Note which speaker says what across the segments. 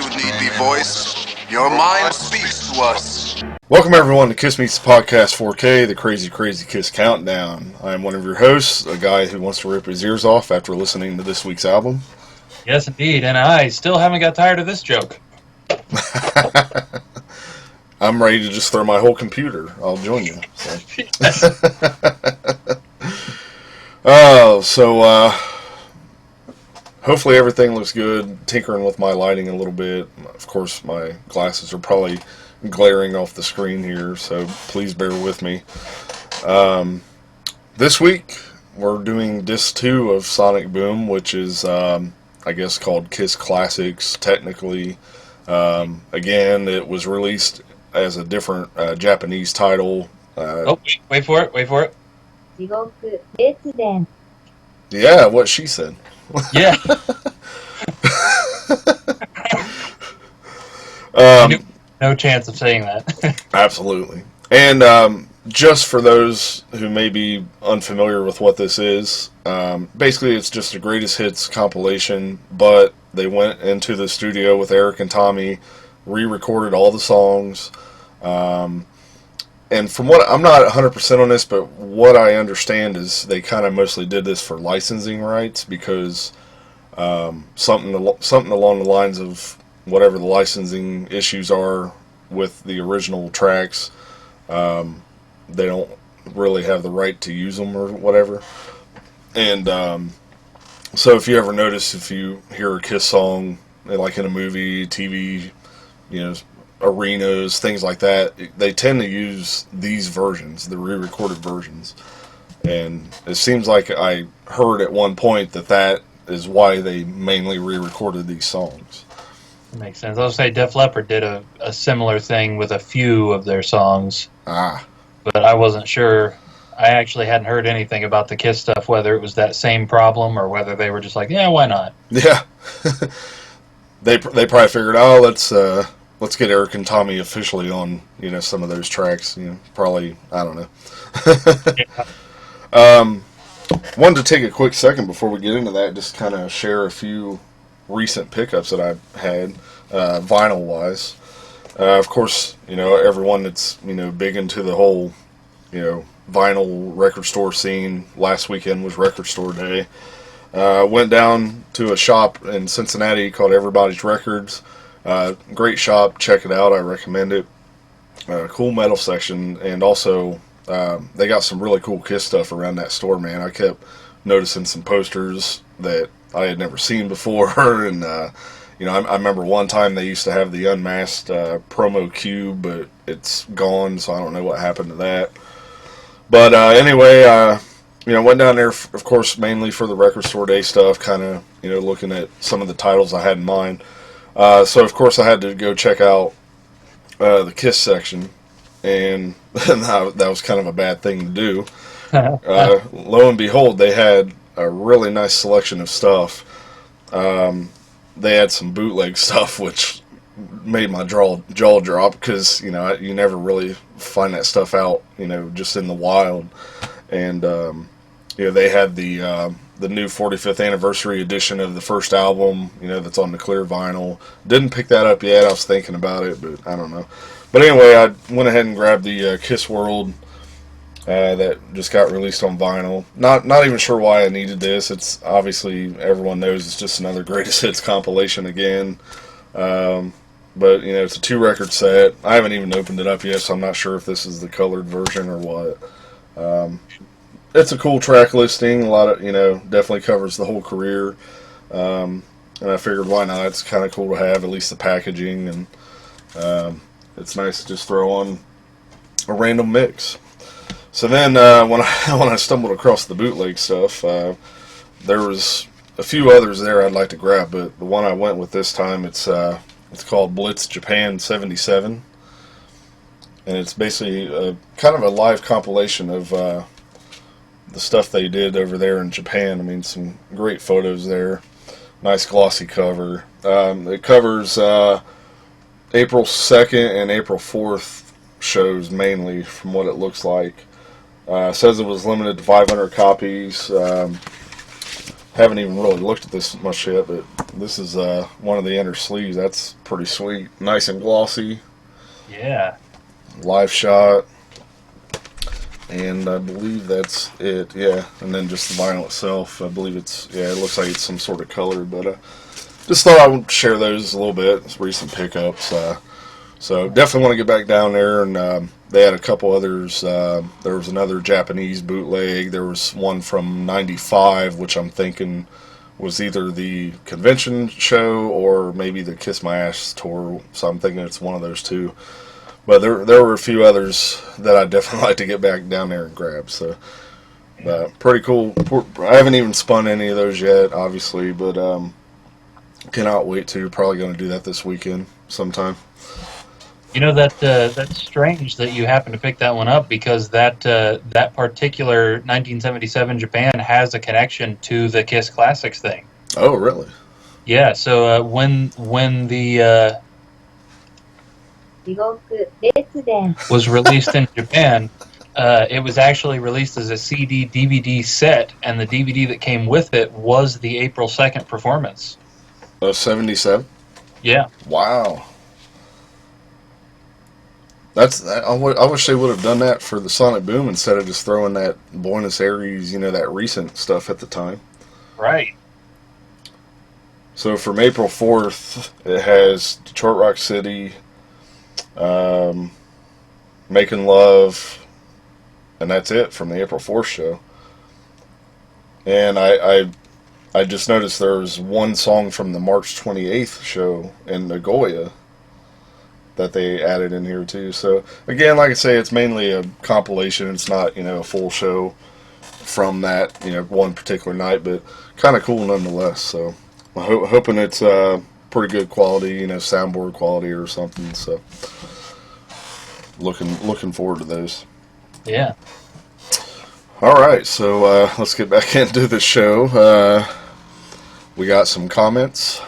Speaker 1: you need be voiced. Your mind speaks to us.
Speaker 2: Welcome everyone to Kiss Meets the Podcast 4K, the Crazy Kiss Countdown. I am one of your hosts, a guy who wants to rip his ears off after listening to this week's album.
Speaker 3: Yes, indeed, and I still haven't got tired of this joke.
Speaker 2: I'm ready to just throw my whole computer. I'll join you. So. Hopefully everything looks good. Tinkering with my lighting a little bit. Of course, my glasses are probably glaring off the screen here, so please bear with me. This week, we're doing Disc 2 of Sonic Boom, which is, I guess, called Kiss Classics, technically. Again, it was released as a different Japanese title.
Speaker 3: Wait for it.
Speaker 2: Yeah, what she said.
Speaker 3: Yeah. No chance of saying that.
Speaker 2: Absolutely. And just for those who may be unfamiliar with what this is, basically it's just a greatest hits compilation, but they went into the studio with Eric and Tommy, re-recorded all the songs, and from what, I'm not 100% on this, but what I understand is they kind of mostly did this for licensing rights, because something along the lines of whatever the licensing issues are with the original tracks, they don't really have the right to use them or whatever. And so if you ever notice, if you hear a Kiss song, like in a movie, TV, arenas, things like that, they tend to use these versions, the re-recorded versions. And it seems like I heard at one point that is why they mainly re-recorded these songs.
Speaker 3: That makes sense. I'll say Def Leppard did a similar thing with a few of their songs. But I wasn't sure. I actually hadn't heard anything about the Kiss stuff, whether it was that same problem or whether they were just like, yeah, why not?
Speaker 2: Yeah. They probably figured, let's get Eric and Tommy officially on, some of those tracks. Probably, I don't know.
Speaker 3: Yeah.
Speaker 2: Wanted to take a quick second before we get into that, just kind of share a few recent pickups that I've had, vinyl-wise. Of course, everyone that's, big into the whole, vinyl record store scene. Last weekend was Record Store Day. Went down to a shop in Cincinnati called Everybody's Records. Great shop, check it out, I recommend it. Cool metal section, and also they got some really cool Kiss stuff around that store, man. I kept noticing some posters that I had never seen before, and I remember one time they used to have the unmasked promo cube, but it's gone, so I don't know what happened to that. But anyway, went down there, of course, mainly for the Record Store Day stuff, kind of, looking at some of the titles I had in mind. So, of course, I had to go check out the Kiss section, and that was kind of a bad thing to do. Lo and behold, they had a really nice selection of stuff. They had some bootleg stuff, which made my jaw drop, because, you never really find that stuff out, just in the wild. And, they had the new 45th anniversary edition of the first album, that's on the clear vinyl. Didn't pick that up yet. I was thinking about it, but I don't know. But anyway, I went ahead and grabbed the Kiss World that just got released on vinyl. Not even sure why I needed this. It's obviously, everyone knows it's just another greatest hits compilation again. But, it's a 2-record set. I haven't even opened it up yet, so I'm not sure if this is the colored version or what. It's a cool track listing. A lot of, definitely covers the whole career. And I figured, why not? It's kind of cool to have, at least the packaging. And it's nice to just throw on a random mix. So then, when I stumbled across the bootleg stuff, there was a few others there I'd like to grab, but the one I went with this time, it's called Blitz Japan 77. And it's basically kind of a live compilation of the stuff they did over there in Japan. I mean, some great photos there. Nice glossy cover. It covers April 2nd and April 4th shows mainly, from what it looks like. Says it was limited to 500 copies. Haven't even really looked at this much yet, but this is one of the inner sleeves. That's pretty sweet. Nice and glossy.
Speaker 3: Yeah.
Speaker 2: Live shot. And I believe that's it, yeah. And then just the vinyl itself, I believe it looks like it's some sort of color, but just thought I would share those a little bit. It's recent pickups. So definitely want to get back down there, and they had a couple others. There was another Japanese bootleg. There was one from '95, which I'm thinking was either the convention show or maybe the Kiss My Ass tour, so I'm thinking it's one of those two. But there were a few others that I'd definitely like to get back down there and grab. So, pretty cool. I haven't even spun any of those yet, obviously, but cannot wait to. Probably going to do that this weekend sometime.
Speaker 3: You know that's strange that you happen to pick that one up, because that particular 1977 Japan has a connection to the Kiss Classics thing.
Speaker 2: Oh, really?
Speaker 3: Yeah. So when the was released in Japan, it was actually released as a CD DVD set, and the DVD that came with it was the April 2nd performance.
Speaker 2: Oh, 77?
Speaker 3: Yeah.
Speaker 2: Wow. I wish they would have done that for the Sonic Boom instead of just throwing that Buenos Aires, that recent stuff at the time.
Speaker 3: Right.
Speaker 2: So from April 4th, it has Detroit Rock City, Making Love, and that's it from the April 4th show. And I just noticed there was one song from the March 28th show in Nagoya that they added in here too. So again, like I say, it's mainly a compilation. It's not, a full show from that, one particular night, but kind of cool nonetheless. So I'm hoping it's pretty good quality, soundboard quality or something. So looking forward to those.
Speaker 3: Yeah.
Speaker 2: All right, so let's get back into the show. We got some comments.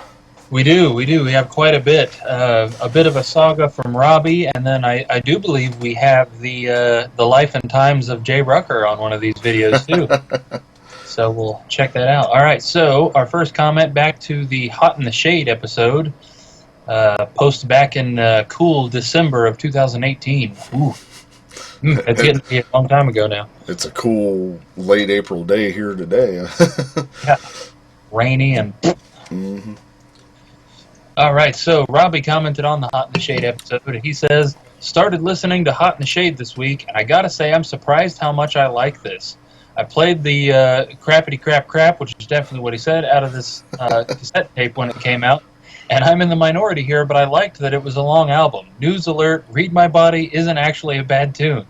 Speaker 3: We do. We have quite a bit. A bit of a saga from Robbie, and then I do believe we have the life and times of Jay Rucker on one of these videos too. So we'll check that out. All right, so our first comment back to the Hot in the Shade episode, posted back in cool December of 2018. Ooh. That's getting to be a long time ago now.
Speaker 2: It's a cool late April day here today.
Speaker 3: Yeah. Rainy and...
Speaker 2: Mm-hmm.
Speaker 3: All right, so Robbie commented on the Hot in the Shade episode. He says, started listening to Hot in the Shade this week, and I gotta say I'm surprised how much I like this. I played the Crappity Crap Crap, which is definitely what he said, out of this cassette tape when it came out. And I'm in the minority here, but I liked that it was a long album. News alert, Read My Body isn't actually a bad tune.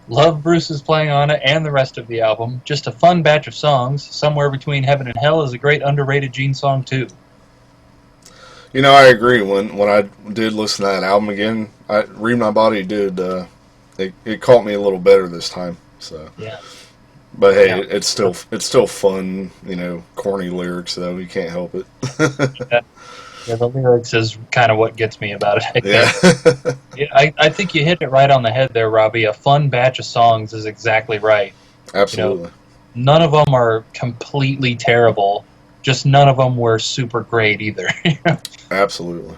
Speaker 3: Love Bruce's playing on it and the rest of the album. Just a fun batch of songs. Somewhere Between Heaven and Hell is a great underrated Gene song, too.
Speaker 2: I agree. When I did listen to that album again, Read My Body did, it caught me a little better this time. So
Speaker 3: yeah.
Speaker 2: But hey, yeah. It's still fun, corny lyrics though. You can't help it.
Speaker 3: Yeah, the lyrics is kind of what gets me about it. I think you hit it right on the head there, Robbie. A fun batch of songs is exactly right.
Speaker 2: Absolutely.
Speaker 3: None of them are completely terrible. Just none of them were super great either.
Speaker 2: Absolutely.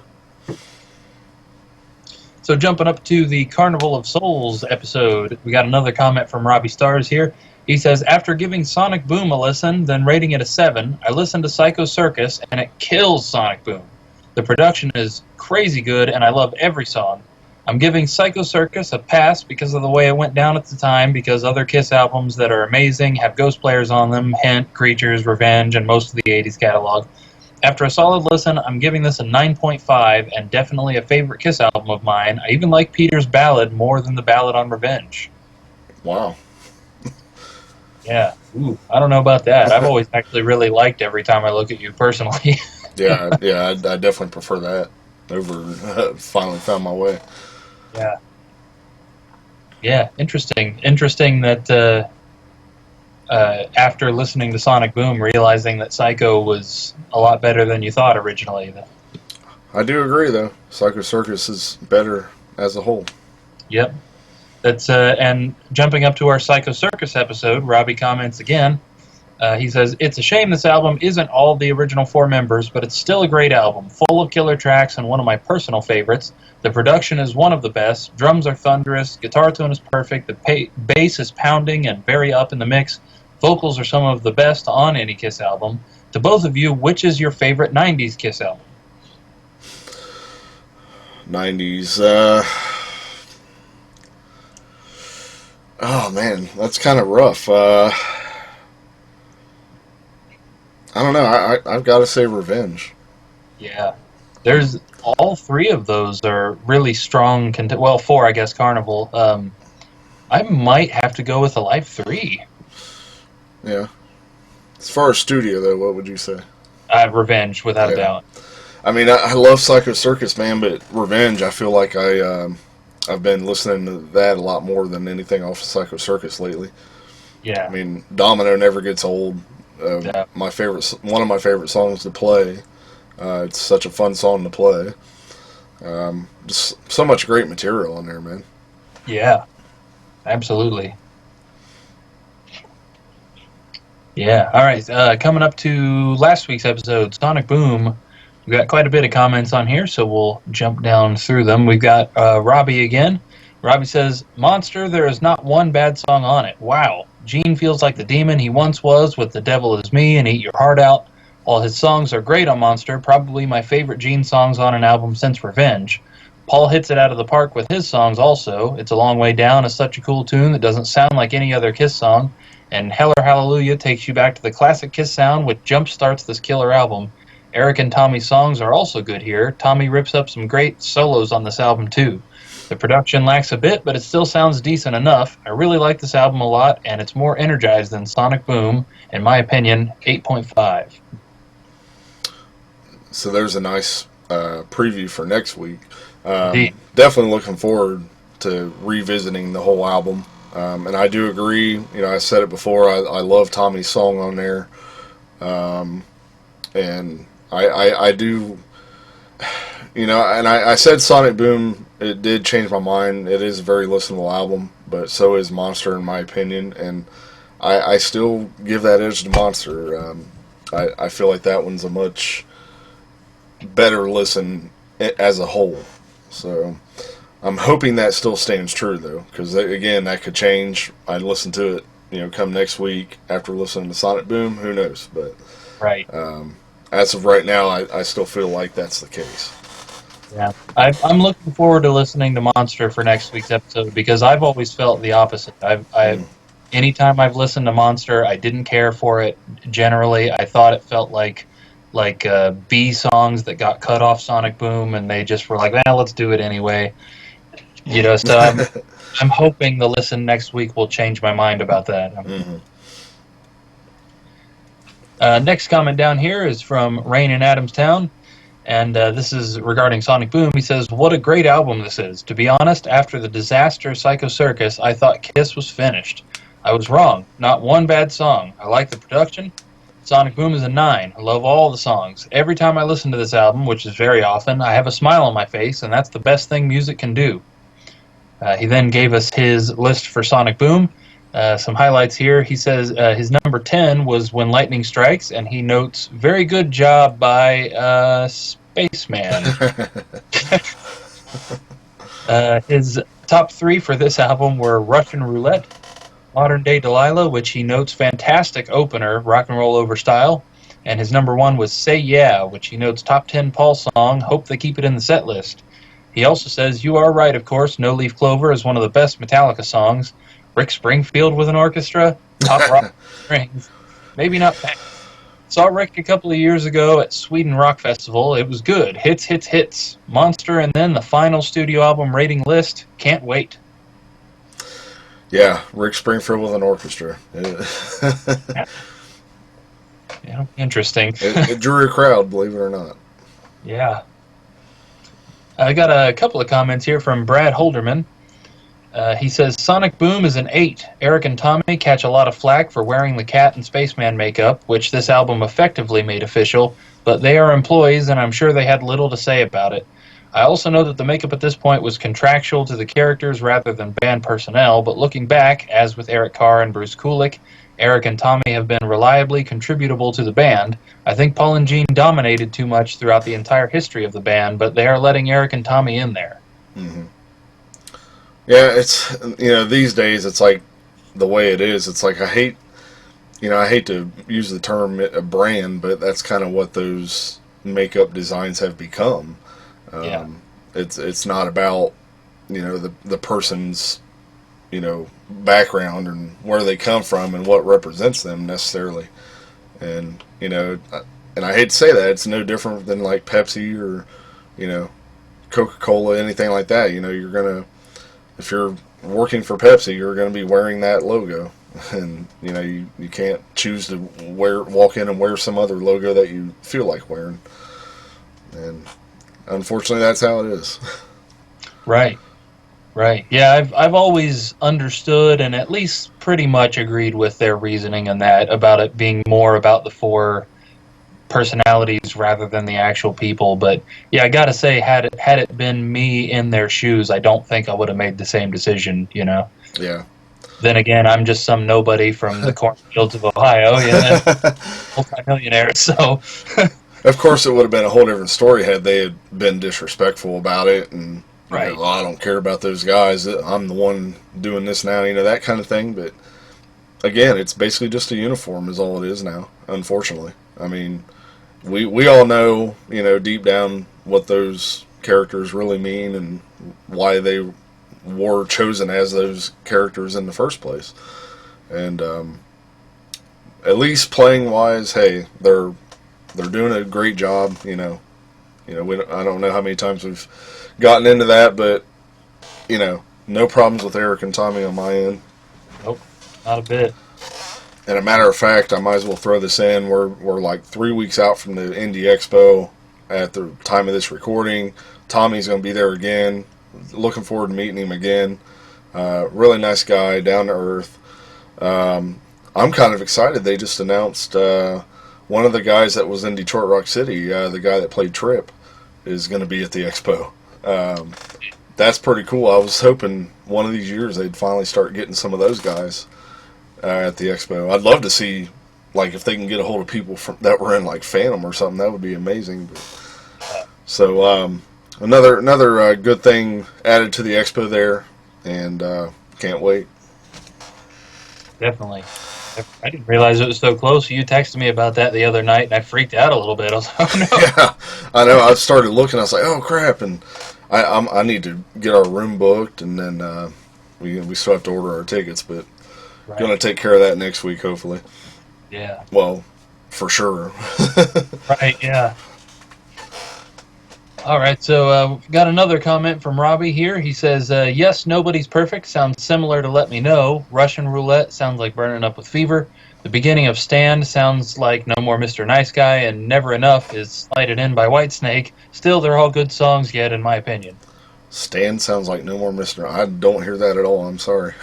Speaker 3: So jumping up to the Carnival of Souls episode, we got another comment from Robbie Stars here. He says, after giving Sonic Boom a listen, then rating it a 7, I listened to Psycho Circus, and it kills Sonic Boom. The production is crazy good, and I love every song. I'm giving Psycho Circus a pass because of the way it went down at the time, because other Kiss albums that are amazing have Ghost players on them, Hint, Creatures, Revenge, and most of the 80s catalog. After a solid listen, I'm giving this a 9.5, and definitely a favorite Kiss album of mine. I even like Peter's Ballad more than the Ballad on Revenge.
Speaker 2: Wow.
Speaker 3: Yeah. Ooh, I don't know about that. I've always actually really liked Every Time I Look at You, personally.
Speaker 2: yeah, I definitely prefer that over Finally Found My Way.
Speaker 3: Yeah. Yeah, interesting. Interesting that after listening to Sonic Boom, realizing that Psycho was a lot better than you thought originally.
Speaker 2: I do agree, though. Psycho Circus is better as a whole.
Speaker 3: Yep. That's and jumping up to our Psycho Circus episode, Robbie comments again. He says, it's a shame this album isn't all the original four members, but it's still a great album, full of killer tracks and one of my personal favorites. The production is one of the best, drums are thunderous, guitar tone is perfect, the bass is pounding and very up in the mix, vocals are some of the best on any Kiss album. To both of you, which is your favorite 90s Kiss album?
Speaker 2: 90s, oh man, that's kind of rough. I don't know. I've got to say Revenge.
Speaker 3: Yeah. There's all three of those are really strong. Well, four, I guess, Carnival. I might have to go with Alive 3.
Speaker 2: Yeah. As far as studio, though, what would you say?
Speaker 3: Revenge, without a doubt.
Speaker 2: I mean, I love Psycho Circus, man, but Revenge, I feel like I've been listening to that a lot more than anything off of Psycho Circus lately.
Speaker 3: Yeah.
Speaker 2: I mean, Domino never gets old.
Speaker 3: Yeah.
Speaker 2: One of my favorite songs to play. It's such a fun song to play. Just so much great material on there, man.
Speaker 3: Yeah, absolutely. Yeah. All right. Coming up to last week's episode, Sonic Boom. We've got quite a bit of comments on here, so we'll jump down through them. We've got Robbie again. Robbie says, Monster, there is not one bad song on it. Wow. Gene feels like the demon he once was with The Devil Is Me and Eat Your Heart Out. While his songs are great on Monster, probably my favorite Gene songs on an album since Revenge. Paul hits it out of the park with his songs also. It's a Long Way Down is such a cool tune that doesn't sound like any other Kiss song. And Heller Hallelujah takes you back to the classic Kiss sound, which jump-starts this killer album. Eric and Tommy's songs are also good here. Tommy rips up some great solos on this album too. The production lacks a bit, but it still sounds decent enough. I really like this album a lot, and it's more energized than Sonic Boom. In my opinion, 8.5.
Speaker 2: So there's a nice preview for next week. Definitely looking forward to revisiting the whole album. And I do agree, I said it before, I love Tommy's song on there. And I do, and I said Sonic Boom, it did change my mind. It is a very listenable album, but so is Monster in my opinion, and I still give that edge to Monster. I feel like that one's a much better listen as a whole. So I'm hoping that still stands true, though, because, again, that could change. I'd listen to it, come next week after listening to Sonic Boom. Who knows? But
Speaker 3: right.
Speaker 2: As of right now, I still feel like that's the case.
Speaker 3: Yeah, I'm looking forward to listening to Monster for next week's episode because I've always felt the opposite. Anytime I've listened to Monster, I didn't care for it. Generally, I thought it felt like B songs that got cut off Sonic Boom, and they just were like, let's do it anyway. So I'm hoping the listen next week will change my mind about that.
Speaker 2: Mm-hmm.
Speaker 3: Next comment down here is from Rain in Adamstown. And this is regarding Sonic Boom. He says, what a great album this is. To be honest, after the disaster Psycho Circus, I thought Kiss was finished. I was wrong. Not one bad song. I like the production. Sonic Boom is a 9. I love all the songs. Every time I listen to this album, which is very often, I have a smile on my face, and that's the best thing music can do. He then gave us his list for Sonic Boom. Some highlights here. He says his number 10 was When Lightning Strikes, and he notes, very good job by Spaceman. His top 3 for this album were Russian Roulette, Modern Day Delilah, which he notes fantastic opener, rock and roll over style, and his number 1 was Say Yeah, which he notes top 10 Paul song, hope they keep it in the set list. He also says, you are right, of course, No Leaf Clover is one of the best Metallica songs. Rick Springfield with an orchestra, top rock strings, maybe not bad. Saw Rick a couple of years ago at Sweden Rock Festival. It was good. Hits, hits, hits. Monster, and then the final studio album rating list. Can't wait.
Speaker 2: Yeah, Rick Springfield with an orchestra.
Speaker 3: Yeah, interesting.
Speaker 2: It drew a crowd, believe it or not.
Speaker 3: Yeah. I got a couple of comments here from Brad Holderman. He says, Sonic Boom is an 8. Eric and Tommy catch a lot of flack for wearing the cat and spaceman makeup, which this album effectively made official, but they are employees and I'm sure they had little to say about it. I also know that the makeup at this point was contractual to the characters rather than band personnel, but looking back, as with Eric Carr and Bruce Kulick, Eric and Tommy have been reliably contributable to the band. I think Paul and Gene dominated too much throughout the entire history of the band, but they are letting Eric and Tommy in there.
Speaker 2: Mm-hmm. Yeah, it's, these days it's like the way it is. It's like I hate to use the term a brand, but that's kind of what those makeup designs have become.
Speaker 3: Yeah.
Speaker 2: It's not about, the person's, background and where they come from and what represents them necessarily. And, and I hate to say that, it's no different than like Pepsi or, Coca-Cola, anything like that. If you're working for Pepsi, you're going to be wearing that logo. And, you can't choose to walk in and wear some other logo that you feel like wearing. And unfortunately, that's how it is.
Speaker 3: Right. Yeah, I've always understood and at least pretty much agreed with their reasoning on that, about it being more about the four personalities rather than the actual people. But yeah, I gotta say, had it been me in their shoes, I don't think I would have made the same decision.
Speaker 2: Yeah.
Speaker 3: Then again, I'm just some nobody from the cornfields of Ohio, multi-millionaire. So,
Speaker 2: of course, it would have been a whole different story had they had been disrespectful about it and
Speaker 3: right.
Speaker 2: I don't care about those guys. I'm the one doing this now, that kind of thing. But again, it's basically just a uniform is all it is now, unfortunately. I mean, we all know, deep down what those characters really mean and why they were chosen as those characters in the first place. And at least playing wise, hey, they're doing a great job. I don't know how many times we've gotten into that, but no problems with Eric and Tommy on my end.
Speaker 3: Nope, not a bit.
Speaker 2: And a matter of fact, I might as well throw this in. We're like 3 weeks out from the Indie Expo at the time of this recording. Tommy's going to be there again. Looking forward to meeting him again. Really nice guy, down to earth. I'm kind of excited. They just announced one of the guys that was in Detroit Rock City, the guy that played Trip, is going to be at the expo. That's pretty cool. I was hoping one of these years they'd finally start getting some of those guys at the expo. I'd love to see, like, if they can get a hold of people that were in like Phantom or something. That would be amazing. So another good thing added to the expo there, and can't wait.
Speaker 3: Definitely. I didn't realize it was so close. You texted me about that the other night, and I freaked out a little bit. I was like, oh no.
Speaker 2: Yeah, I know. I started looking. I was like, oh crap, and I need to get our room booked, and then we still have to order our tickets, but going to take care of that next week, hopefully.
Speaker 3: Yeah.
Speaker 2: Well, for sure.
Speaker 3: Right. Yeah. All right, so we've got another comment from Robbie here. He says, yes, Nobody's Perfect sounds similar to Let Me Know. Russian Roulette sounds like Burning Up with Fever. The beginning of Stand sounds like No More Mr. Nice Guy, and Never Enough is Slided In by Whitesnake. Still, they're all good songs yet, in my opinion.
Speaker 2: Stand sounds like No More Mr. I don't hear that at all, I'm sorry.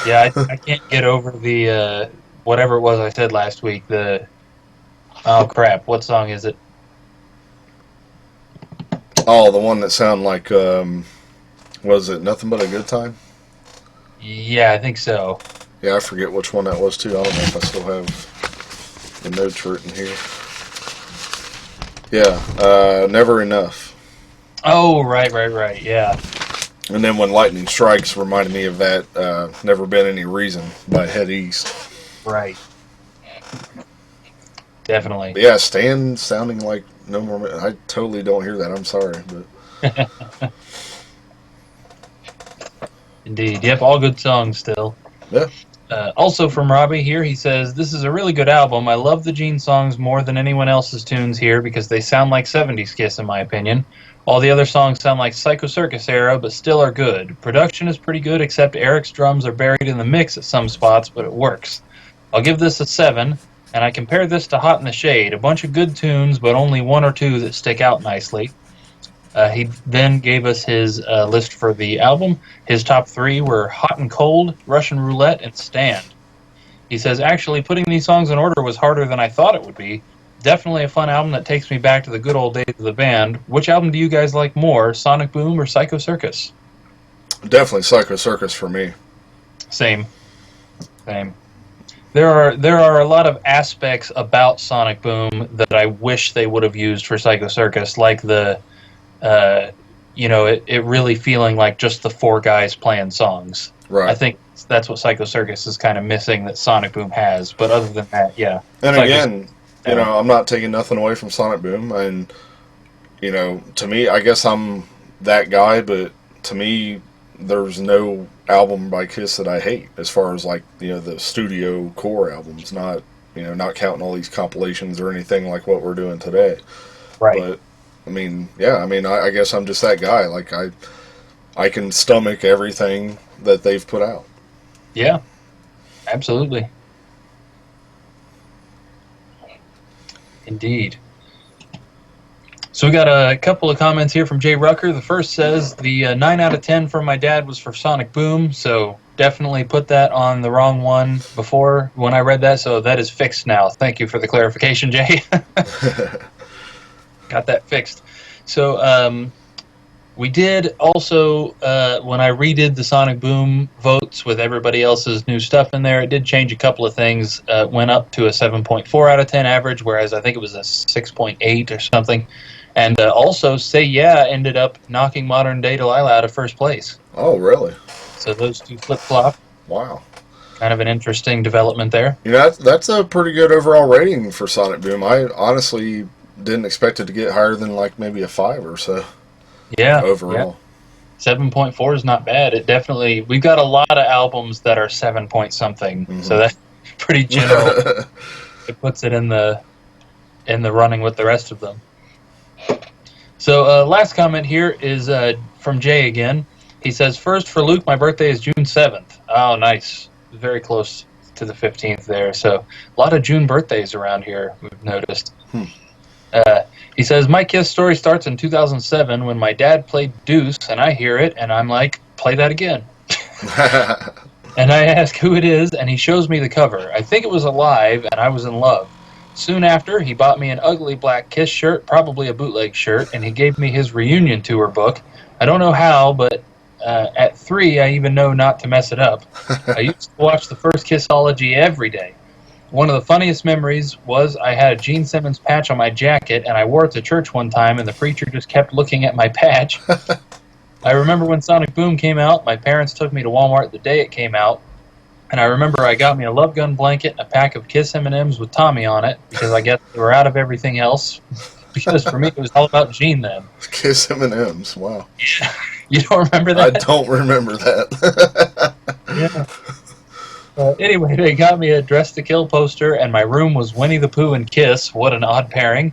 Speaker 3: Yeah, I can't get over the, whatever it was I said last week, oh crap, what song is it?
Speaker 2: Oh, the one that sounded like, was it Nothing But a Good Time?
Speaker 3: Yeah, I think so.
Speaker 2: Yeah, I forget which one that was, too. I don't know if I still have the notes written here. Yeah, Never Enough.
Speaker 3: Oh, right, yeah.
Speaker 2: And then When Lightning Strikes reminded me of that, Never Been Any Reason by Head East.
Speaker 3: Right. Definitely.
Speaker 2: But yeah, Stan sounding like No More. I totally don't hear that. I'm sorry, but
Speaker 3: Indeed. Yep, all good songs still.
Speaker 2: Yeah.
Speaker 3: Also from Robbie here, he says, this is a really good album. I love the Gene songs more than anyone else's tunes here because they sound like 70s Kiss in my opinion. All the other songs sound like Psycho Circus era, but still are good. Production is pretty good, except Eric's drums are buried in the mix at some spots, but it works. I'll give this a 7. And I compare this to Hot in the Shade, a bunch of good tunes, but only one or two that stick out nicely. He then gave us his list for the album. His top 3 were Hot and Cold, Russian Roulette, and Stand. He says, actually, putting these songs in order was harder than I thought it would be. Definitely a fun album that takes me back to the good old days of the band. Which album do you guys like more, Sonic Boom or Psycho Circus?
Speaker 2: Definitely Psycho Circus for me.
Speaker 3: Same. there are a lot of aspects about Sonic Boom that I wish they would have used for Psycho Circus, like the uh, it really feeling like just the four guys playing songs. I
Speaker 2: Right.
Speaker 3: think that's what Psycho Circus is kind of missing that Sonic Boom has. But other than that, yeah,
Speaker 2: And
Speaker 3: Psycho
Speaker 2: again,
Speaker 3: Circus.
Speaker 2: I'm not taking nothing away from Sonic Boom, and to me, I guess I'm that guy, but to me, there's no album by Kiss that I hate as far as like the studio core albums, not counting all these compilations or anything like what we're doing today.
Speaker 3: Right.
Speaker 2: But I mean, yeah, I guess I'm just that guy. Like I can stomach everything that they've put out.
Speaker 3: Yeah, absolutely. Indeed. So we got a couple of comments here from Jay Rucker. The first says the 9 out of 10 from my dad was for Sonic Boom, so definitely put that on the wrong one before when I read that, so that is fixed now. Thank you for the clarification, Jay. Got that fixed. So we did also, when I redid the Sonic Boom votes with everybody else's new stuff in there, it did change a couple of things. Went up to a 7.4 out of 10 average, whereas I think it was a 6.8 or something. And also, Say Yeah ended up knocking Modern Day Delilah out of first place.
Speaker 2: Oh, really?
Speaker 3: So those two flip-flop.
Speaker 2: Wow.
Speaker 3: Kind of an interesting development there.
Speaker 2: That's a pretty good overall rating for Sonic Boom. I honestly didn't expect it to get higher than like maybe a 5 or so
Speaker 3: Yeah.
Speaker 2: overall.
Speaker 3: 7.4 is not bad. It definitely, we've got a lot of albums that are 7 point something, so that's pretty general. It puts it in the running with the rest of them. So last comment here is from Jay again. He says, first for Luke, my birthday is June 7th. Oh, nice. Very close to the 15th there. So a lot of June birthdays around here, we've noticed. He says, my Kiss story starts in 2007 when my dad played Deuce, and I hear it, and I'm like, play that again. And I ask who it is, and he shows me the cover. I think it was Alive, and I was in love. Soon after, he bought me an ugly black Kiss shirt, probably a bootleg shirt, and he gave me his reunion tour book. I don't know how, but at 3, I even know not to mess it up. I used to watch the first Kissology every day. One of the funniest memories was I had a Gene Simmons patch on my jacket, and I wore it to church one time, and the preacher just kept looking at my patch. I remember when Sonic Boom came out, my parents took me to Walmart the day it came out, and I remember I got me a Love Gun blanket and a pack of Kiss M&Ms with Tommy on it, because I guess they were out of everything else. Because for me, it was all about Gene then.
Speaker 2: Kiss M&Ms, wow.
Speaker 3: You don't remember that?
Speaker 2: I don't remember that.
Speaker 3: Yeah. Anyway, they got me a Dress to Kill poster, and my room was Winnie the Pooh and Kiss. What an odd pairing.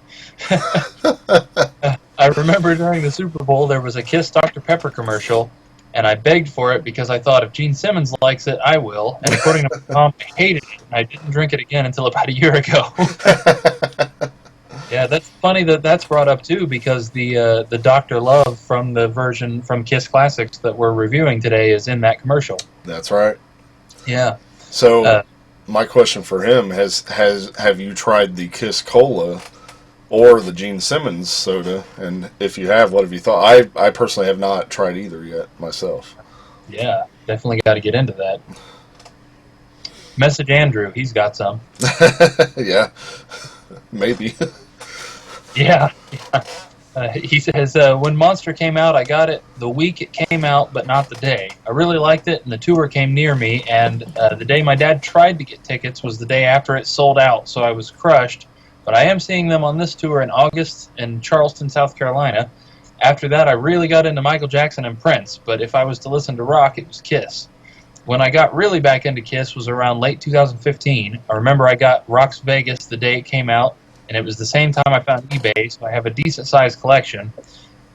Speaker 3: I remember during the Super Bowl, there was a Kiss Dr. Pepper commercial, and I begged for it because I thought if Gene Simmons likes it, I will. And according to my mom, I hated it, and I didn't drink it again until about a year ago. Yeah, that's funny that that's brought up, too, because the Dr. Love from the version from Kiss Classics that we're reviewing today is in that commercial.
Speaker 2: That's right.
Speaker 3: Yeah.
Speaker 2: So, my question for him have you tried the Kiss Cola or the Gene Simmons soda? And if you have, what have you thought? I personally have not tried either yet myself.
Speaker 3: Yeah, definitely got to get into that. Message Andrew, he's got some.
Speaker 2: Yeah, maybe.
Speaker 3: Yeah. He says, when Monster came out, I got it the week it came out, but not the day. I really liked it, and the tour came near me, and the day my dad tried to get tickets was the day after it sold out, so I was crushed. But I am seeing them on this tour in August in Charleston, South Carolina. After that, I really got into Michael Jackson and Prince, but if I was to listen to rock, it was Kiss. When I got really back into Kiss was around late 2015. I remember I got Rock's Vegas the day it came out, and it was the same time I found eBay, so I have a decent-sized collection.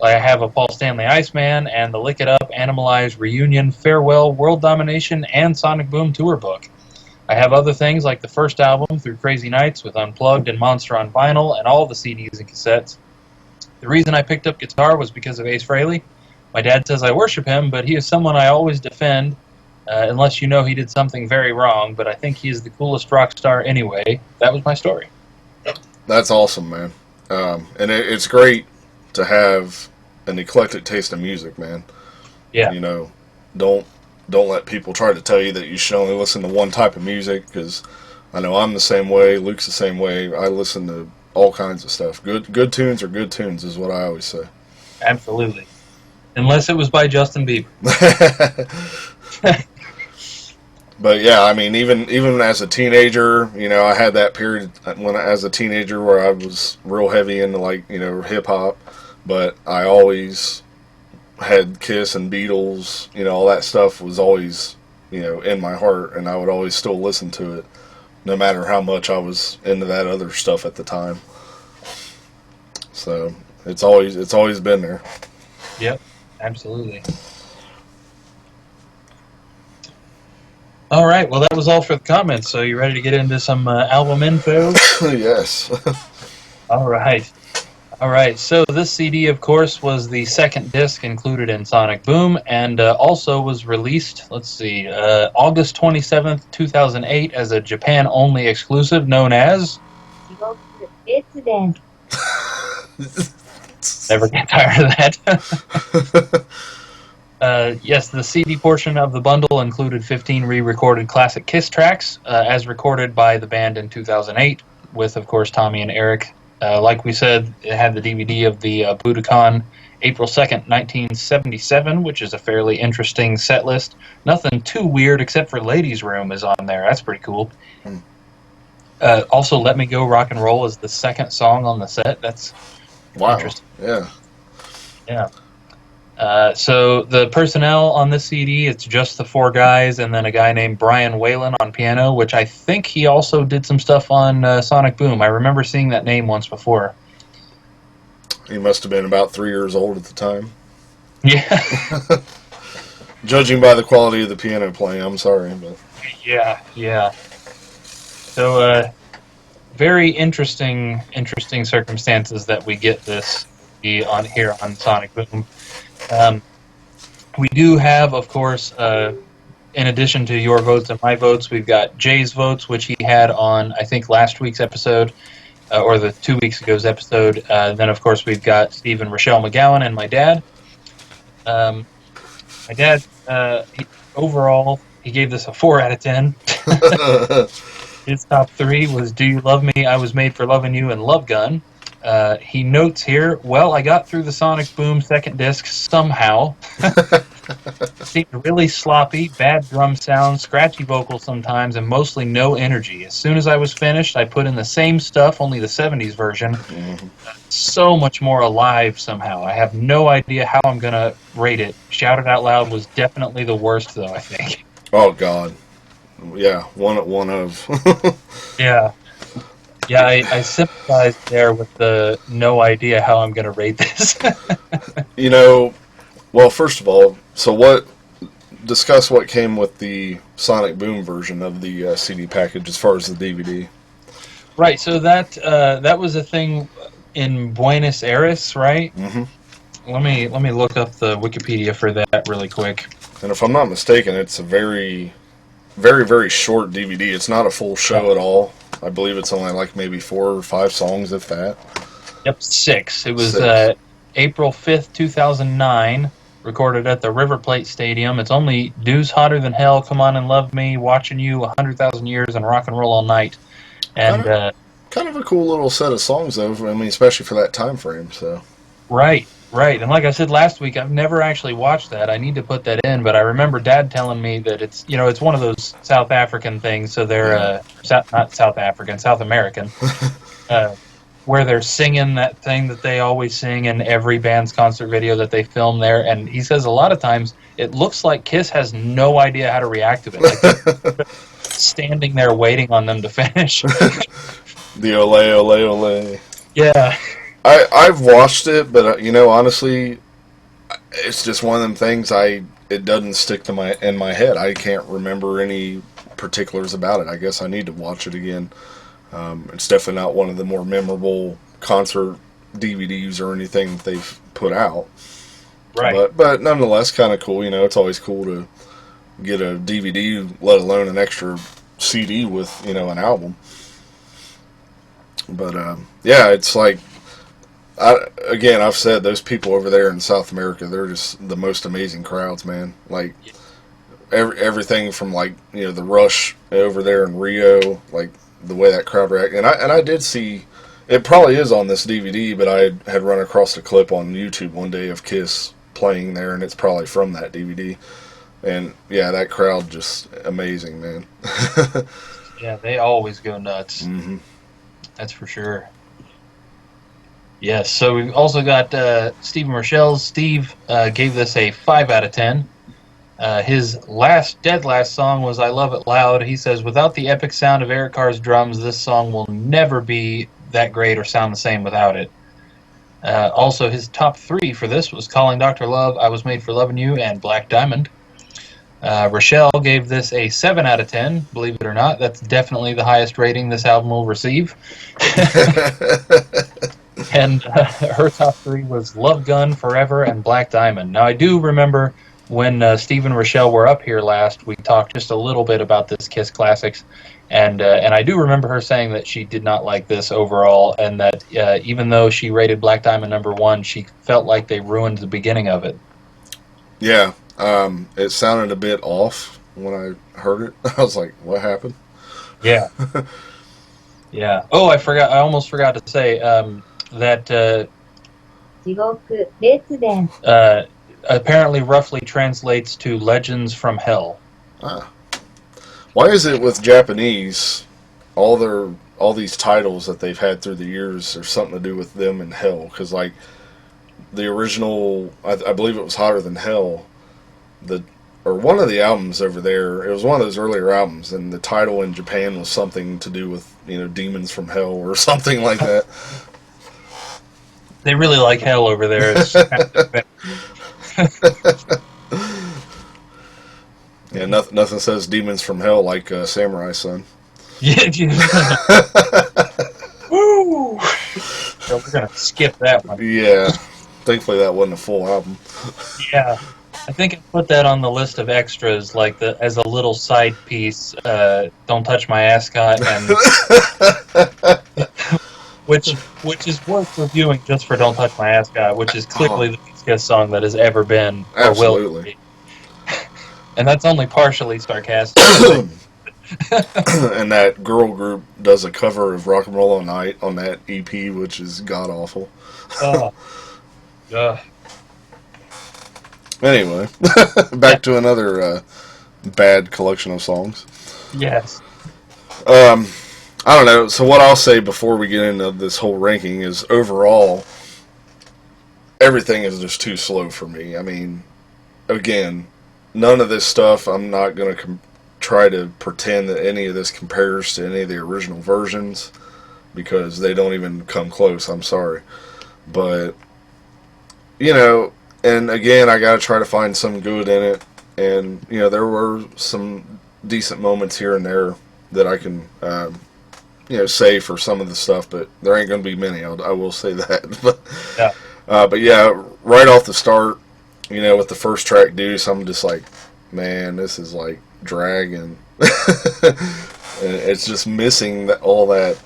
Speaker 3: I have a Paul Stanley Iceman and the Lick It Up, Animalize, Reunion, Farewell, World Domination, and Sonic Boom tour book. I have other things like the first album, Through Crazy Nights, with Unplugged and Monster on vinyl, and all the CDs and cassettes. The reason I picked up guitar was because of Ace Frehley. My dad says I worship him, but he is someone I always defend, unless you know he did something very wrong, but I think he is the coolest rock star anyway. That was my story.
Speaker 2: That's awesome, man. And it's great to have an eclectic taste in music, man.
Speaker 3: Yeah.
Speaker 2: Don't let people try to tell you that you should only listen to one type of music, because I know I'm the same way. Luke's the same way. I listen to all kinds of stuff. Good tunes are good tunes, is what I always say.
Speaker 3: Absolutely. Unless it was by Justin Bieber.
Speaker 2: But yeah, I mean, even as a teenager, I had that period as a teenager where I was real heavy into hip hop, but I always had Kiss and Beatles, all that stuff was always, in my heart, and I would always still listen to it, no matter how much I was into that other stuff at the time. So it's always been there.
Speaker 3: Yep, absolutely. All right, well, that was all for the comments. So you ready to get into some album info?
Speaker 2: Yes.
Speaker 3: All right. So this CD, of course, was the second disc included in Sonic Boom, and also was released, August 27th, 2008, as a Japan-only exclusive known as... Never get tired of that. Yes, the CD portion of the bundle included 15 re-recorded classic Kiss tracks, as recorded by the band in 2008, with, of course, Tommy and Eric. Like we said, it had the DVD of the Budokan April 2nd, 1977, which is a fairly interesting set list. Nothing too weird except for Ladies' Room is on there. That's pretty cool. Also, Let Me Go Rock and Roll is the second song on the set. That's interesting.
Speaker 2: Yeah.
Speaker 3: Yeah. So the personnel on this CD, it's just the four guys and then a guy named Brian Whalen on piano, which I think he also did some stuff on Sonic Boom. I remember seeing that name once before.
Speaker 2: He must have been about 3 years old at the time.
Speaker 3: Yeah.
Speaker 2: Judging by the quality of the piano playing, I'm sorry. But
Speaker 3: Yeah. So, very interesting circumstances that we get this on here on Sonic Boom. We do have, of course, in addition to your votes and my votes, we've got Jay's votes, which he had on, I think, last week's episode, or the 2 weeks ago's episode. Then, of course, we've got Steve and Rochelle McGowan and my dad. My dad, overall, he gave this a 4 out of 10. His top 3 was Do You Love Me, I Was Made for Loving You, and Love Gun. He notes here, well, I got through the Sonic Boom second disc somehow. Seemed really sloppy, bad drum sound, scratchy vocals sometimes, and mostly no energy. As soon as I was finished, I put in the same stuff, only the 70s version. Mm-hmm. So much more alive somehow. I have no idea how I'm going to rate it. Shout It Out Loud was definitely the worst, though, I think.
Speaker 2: Oh, God. Yeah, one of.
Speaker 3: Yeah. Yeah, I sympathize there with the no idea how I'm going to rate this.
Speaker 2: Well, first of all, discuss what came with the Sonic Boom version of the CD package as far as the DVD.
Speaker 3: Right, so that was a thing in Buenos Aires, right? Mm-hmm. Let me look up the Wikipedia for that really quick.
Speaker 2: And if I'm not mistaken, it's a very, very, very short DVD. It's not a full show at all. I believe it's only like maybe 4 or 5 songs, if that.
Speaker 3: Yep, 6. It was April 5th, 2009, recorded at the River Plate Stadium. It's only Dews Hotter Than Hell, Come On and Love Me, Watching You, 100,000 Years, and Rock and Roll All Night. And
Speaker 2: kind of a cool little set of songs, though. I mean, especially for that time frame. So.
Speaker 3: Right. And like I said last week, I've never actually watched that. I need to put that in, but I remember Dad telling me that it's one of those South African things. So they're not South African, South American, where they're singing that thing that they always sing in every band's concert video that they film there. And he says a lot of times it looks like Kiss has no idea how to react to it. Like they're standing there waiting on them to finish.
Speaker 2: The ole, ole, ole.
Speaker 3: Yeah.
Speaker 2: I've watched it, but honestly, it's just one of them things. It doesn't stick in my head. I can't remember any particulars about it. I guess I need to watch it again. It's definitely not one of the more memorable concert DVDs or anything that they've put out.
Speaker 3: Right.
Speaker 2: But nonetheless, kind of cool. It's always cool to get a DVD, let alone an extra CD with an album. But yeah, it's like. I've said those people over there in South America, they're just the most amazing crowds, man. Like everything from the Rush over there in Rio, like the way that crowd reacted. And I did see, it probably is on this DVD, but I had run across a clip on YouTube one day of Kiss playing there, and it's probably from that DVD. And yeah, that crowd just amazing, man.
Speaker 3: Yeah, they always go nuts.
Speaker 2: Mm-hmm.
Speaker 3: That's for sure. Yes, so we've also got Stephen Rochelle. Steve gave this a 5 out of 10. His dead last song was I Love It Loud. He says, without the epic sound of Eric Carr's drums, this song will never be that great or sound the same without it. Also, his top 3 for this was Calling Dr. Love, I Was Made for Loving You, and Black Diamond. Rochelle gave this a 7 out of 10, believe it or not. That's definitely the highest rating this album will receive. And her top 3 was Love Gun, Forever, and Black Diamond. Now, I do remember when Steve and Rochelle were up here last, we talked just a little bit about this Kiss Classics, and I do remember her saying that she did not like this overall, and that even though she rated Black Diamond number 1, she felt like they ruined the beginning of it.
Speaker 2: Yeah, it sounded a bit off when I heard it. I was like, what happened?
Speaker 3: Yeah. Yeah. Oh, I almost forgot to say that apparently roughly translates to Legends from Hell.
Speaker 2: Ah. Why is it with Japanese, all these titles that they've had through the years are something to do with them in hell? Because like the original, I believe it was Hotter Than Hell, or one of the albums over there, it was one of those earlier albums, and the title in Japan was something to do with, demons from hell or something like that.
Speaker 3: They really like hell over there.
Speaker 2: Yeah, nothing says demons from hell like Samurai Son.
Speaker 3: Yeah. Woo! So we're gonna skip that one.
Speaker 2: Yeah, thankfully that wasn't a full album.
Speaker 3: Yeah, I think I put that on the list of extras, like as a little side piece. Don't Touch My Ascot, and which is worth reviewing just for Don't Touch My Ascot, which is clearly the best song that has ever been or will be. And that's only partially sarcastic.
Speaker 2: And that girl group does a cover of Rock and Roll All Night on that EP, which is god awful.
Speaker 3: Oh, yeah.
Speaker 2: Anyway, back to another bad collection of songs.
Speaker 3: Yes.
Speaker 2: I don't know. So what I'll say before we get into this whole ranking is overall, everything is just too slow for me. I mean, again, none of this stuff, I'm not going to try to pretend that any of this compares to any of the original versions, because they don't even come close. I'm sorry. But, and again, I got to try to find some good in it. And, there were some decent moments here and there that I can, say for some of the stuff, but there ain't going to be many. I will say that. But yeah, right off the start, with the first track, Deuce, I'm just like, man, this is like dragging. And it's just missing all that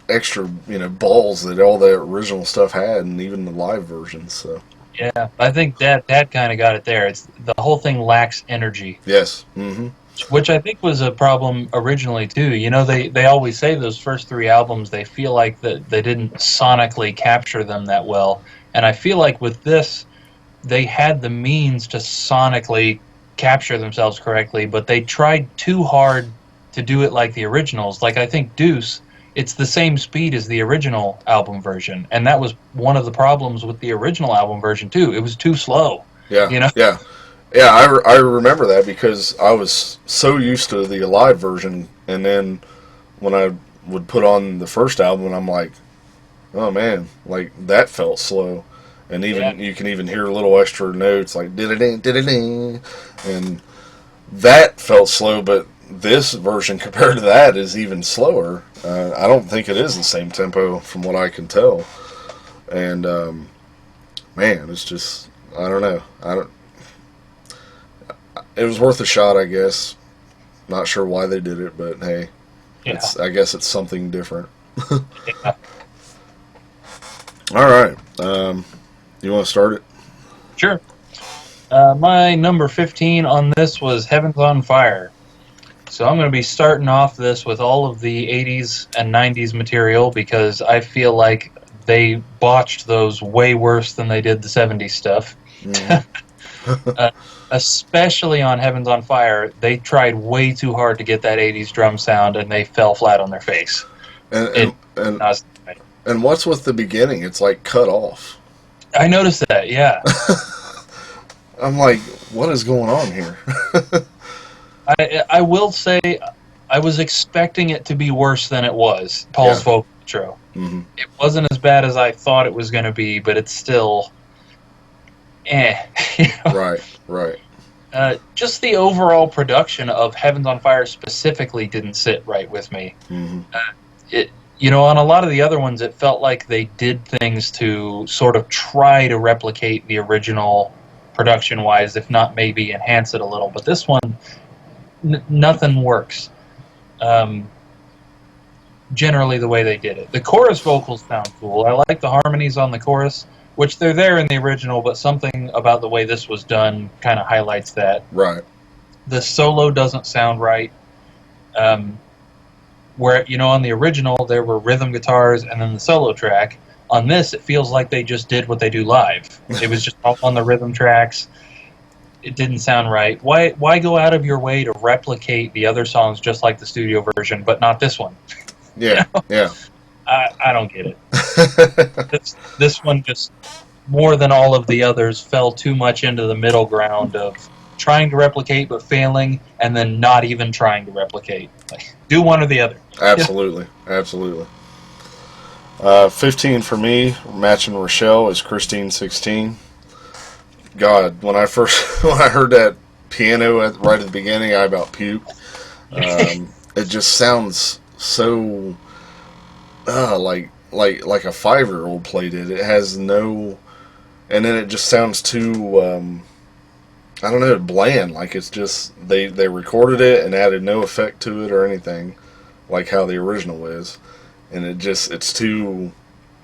Speaker 2: extra, balls that all the original stuff had, and even the live versions. So
Speaker 3: yeah, I think that kind of got it there. It's the whole thing lacks energy.
Speaker 2: Yes. Mm-hmm.
Speaker 3: Which I think was a problem originally too. They always say those first 3 albums, they feel like that they didn't sonically capture them that well, and I feel like with this, they had the means to sonically capture themselves correctly, but they tried too hard to do it like the originals. Like I think Deuce, it's the same speed as the original album version, and that was one of the problems with the original album version too. It was too slow.
Speaker 2: Yeah. Yeah, I remember that because I was so used to the live version, and then when I would put on the first album, I'm like, oh man, like that felt slow. And even you can even hear little extra notes like did-a-ding, did-a-ding, and that felt slow, but this version compared to that is even slower. I don't think it is the same tempo from what I can tell. And man, it's just, I don't know. It was worth a shot, I guess. Not sure why they did it, but hey, I guess it's something different.
Speaker 3: Yeah.
Speaker 2: All right. You want to start it?
Speaker 3: Sure. My number 15 on this was Heaven's on Fire. So I'm going to be starting off this with all of the 80s and 90s material because I feel like they botched those way worse than they did the 70s stuff. uh, Especially on Heaven's on Fire, they tried way too hard to get that 80s drum sound and they fell flat on their face.
Speaker 2: And what's with the beginning? It's like cut off.
Speaker 3: I noticed that, yeah.
Speaker 2: I'm like, what is going on here?
Speaker 3: I will say, I was expecting it to be worse than it was, Paul's vocal intro.
Speaker 2: Mm-hmm.
Speaker 3: It wasn't as bad as I thought it was going to be, but it's still, You know?
Speaker 2: Right.
Speaker 3: Just the overall production of Heaven's on Fire specifically didn't sit right with me.
Speaker 2: Mm-hmm.
Speaker 3: On a lot of the other ones, it felt like they did things to sort of try to replicate the original production-wise, if not maybe enhance it a little. But this one, nothing works. Generally the way they did it. The chorus vocals sound cool. I like the harmonies on the chorus, which they're there in the original, but something about the way this was done kind of highlights that.
Speaker 2: Right.
Speaker 3: The solo doesn't sound right. Where, on the original, there were rhythm guitars and then the solo track. On this, it feels like they just did what they do live. It was just all on the rhythm tracks. It didn't sound right. Why go out of your way to replicate the other songs just like the studio version, but not this one?
Speaker 2: Yeah, yeah.
Speaker 3: I don't get it. This one just, more than all of the others, fell too much into the middle ground of trying to replicate but failing, and then not even trying to replicate. Like, do one or the other.
Speaker 2: Absolutely. 15 for me, matching Rochelle, is Christine 16. God, when I heard that piano right at the beginning, I about puked. It just sounds so like a 5-year-old played it. It has no, and then it just sounds too I don't know, bland. Like it's just they recorded it and added no effect to it or anything, like how the original is, and it's too,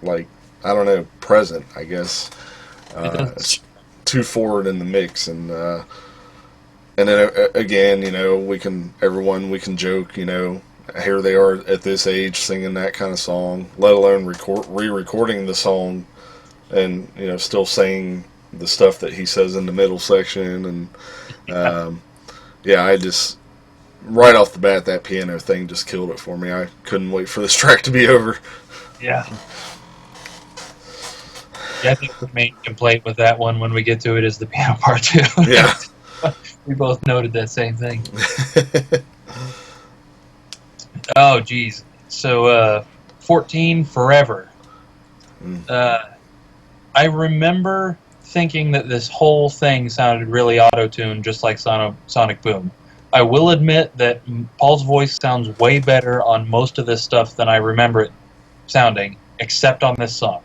Speaker 2: like, I don't know, present, I guess. It's too forward in the mix, and then again, we can joke, here they are at this age singing that kind of song, let alone re-recording the song, and still saying the stuff that he says in the middle section, and I just, right off the bat, that piano thing just killed it for me. I couldn't wait for this track to be over.
Speaker 3: Yeah, I think the main complaint with that one, when we get to it, is the piano part too.
Speaker 2: Yeah.
Speaker 3: We both noted that same thing. Oh, geez. So, 14, Forever. I remember thinking that this whole thing sounded really auto-tuned, just like Sonic Boom. I will admit that Paul's voice sounds way better on most of this stuff than I remember it sounding, except on this song.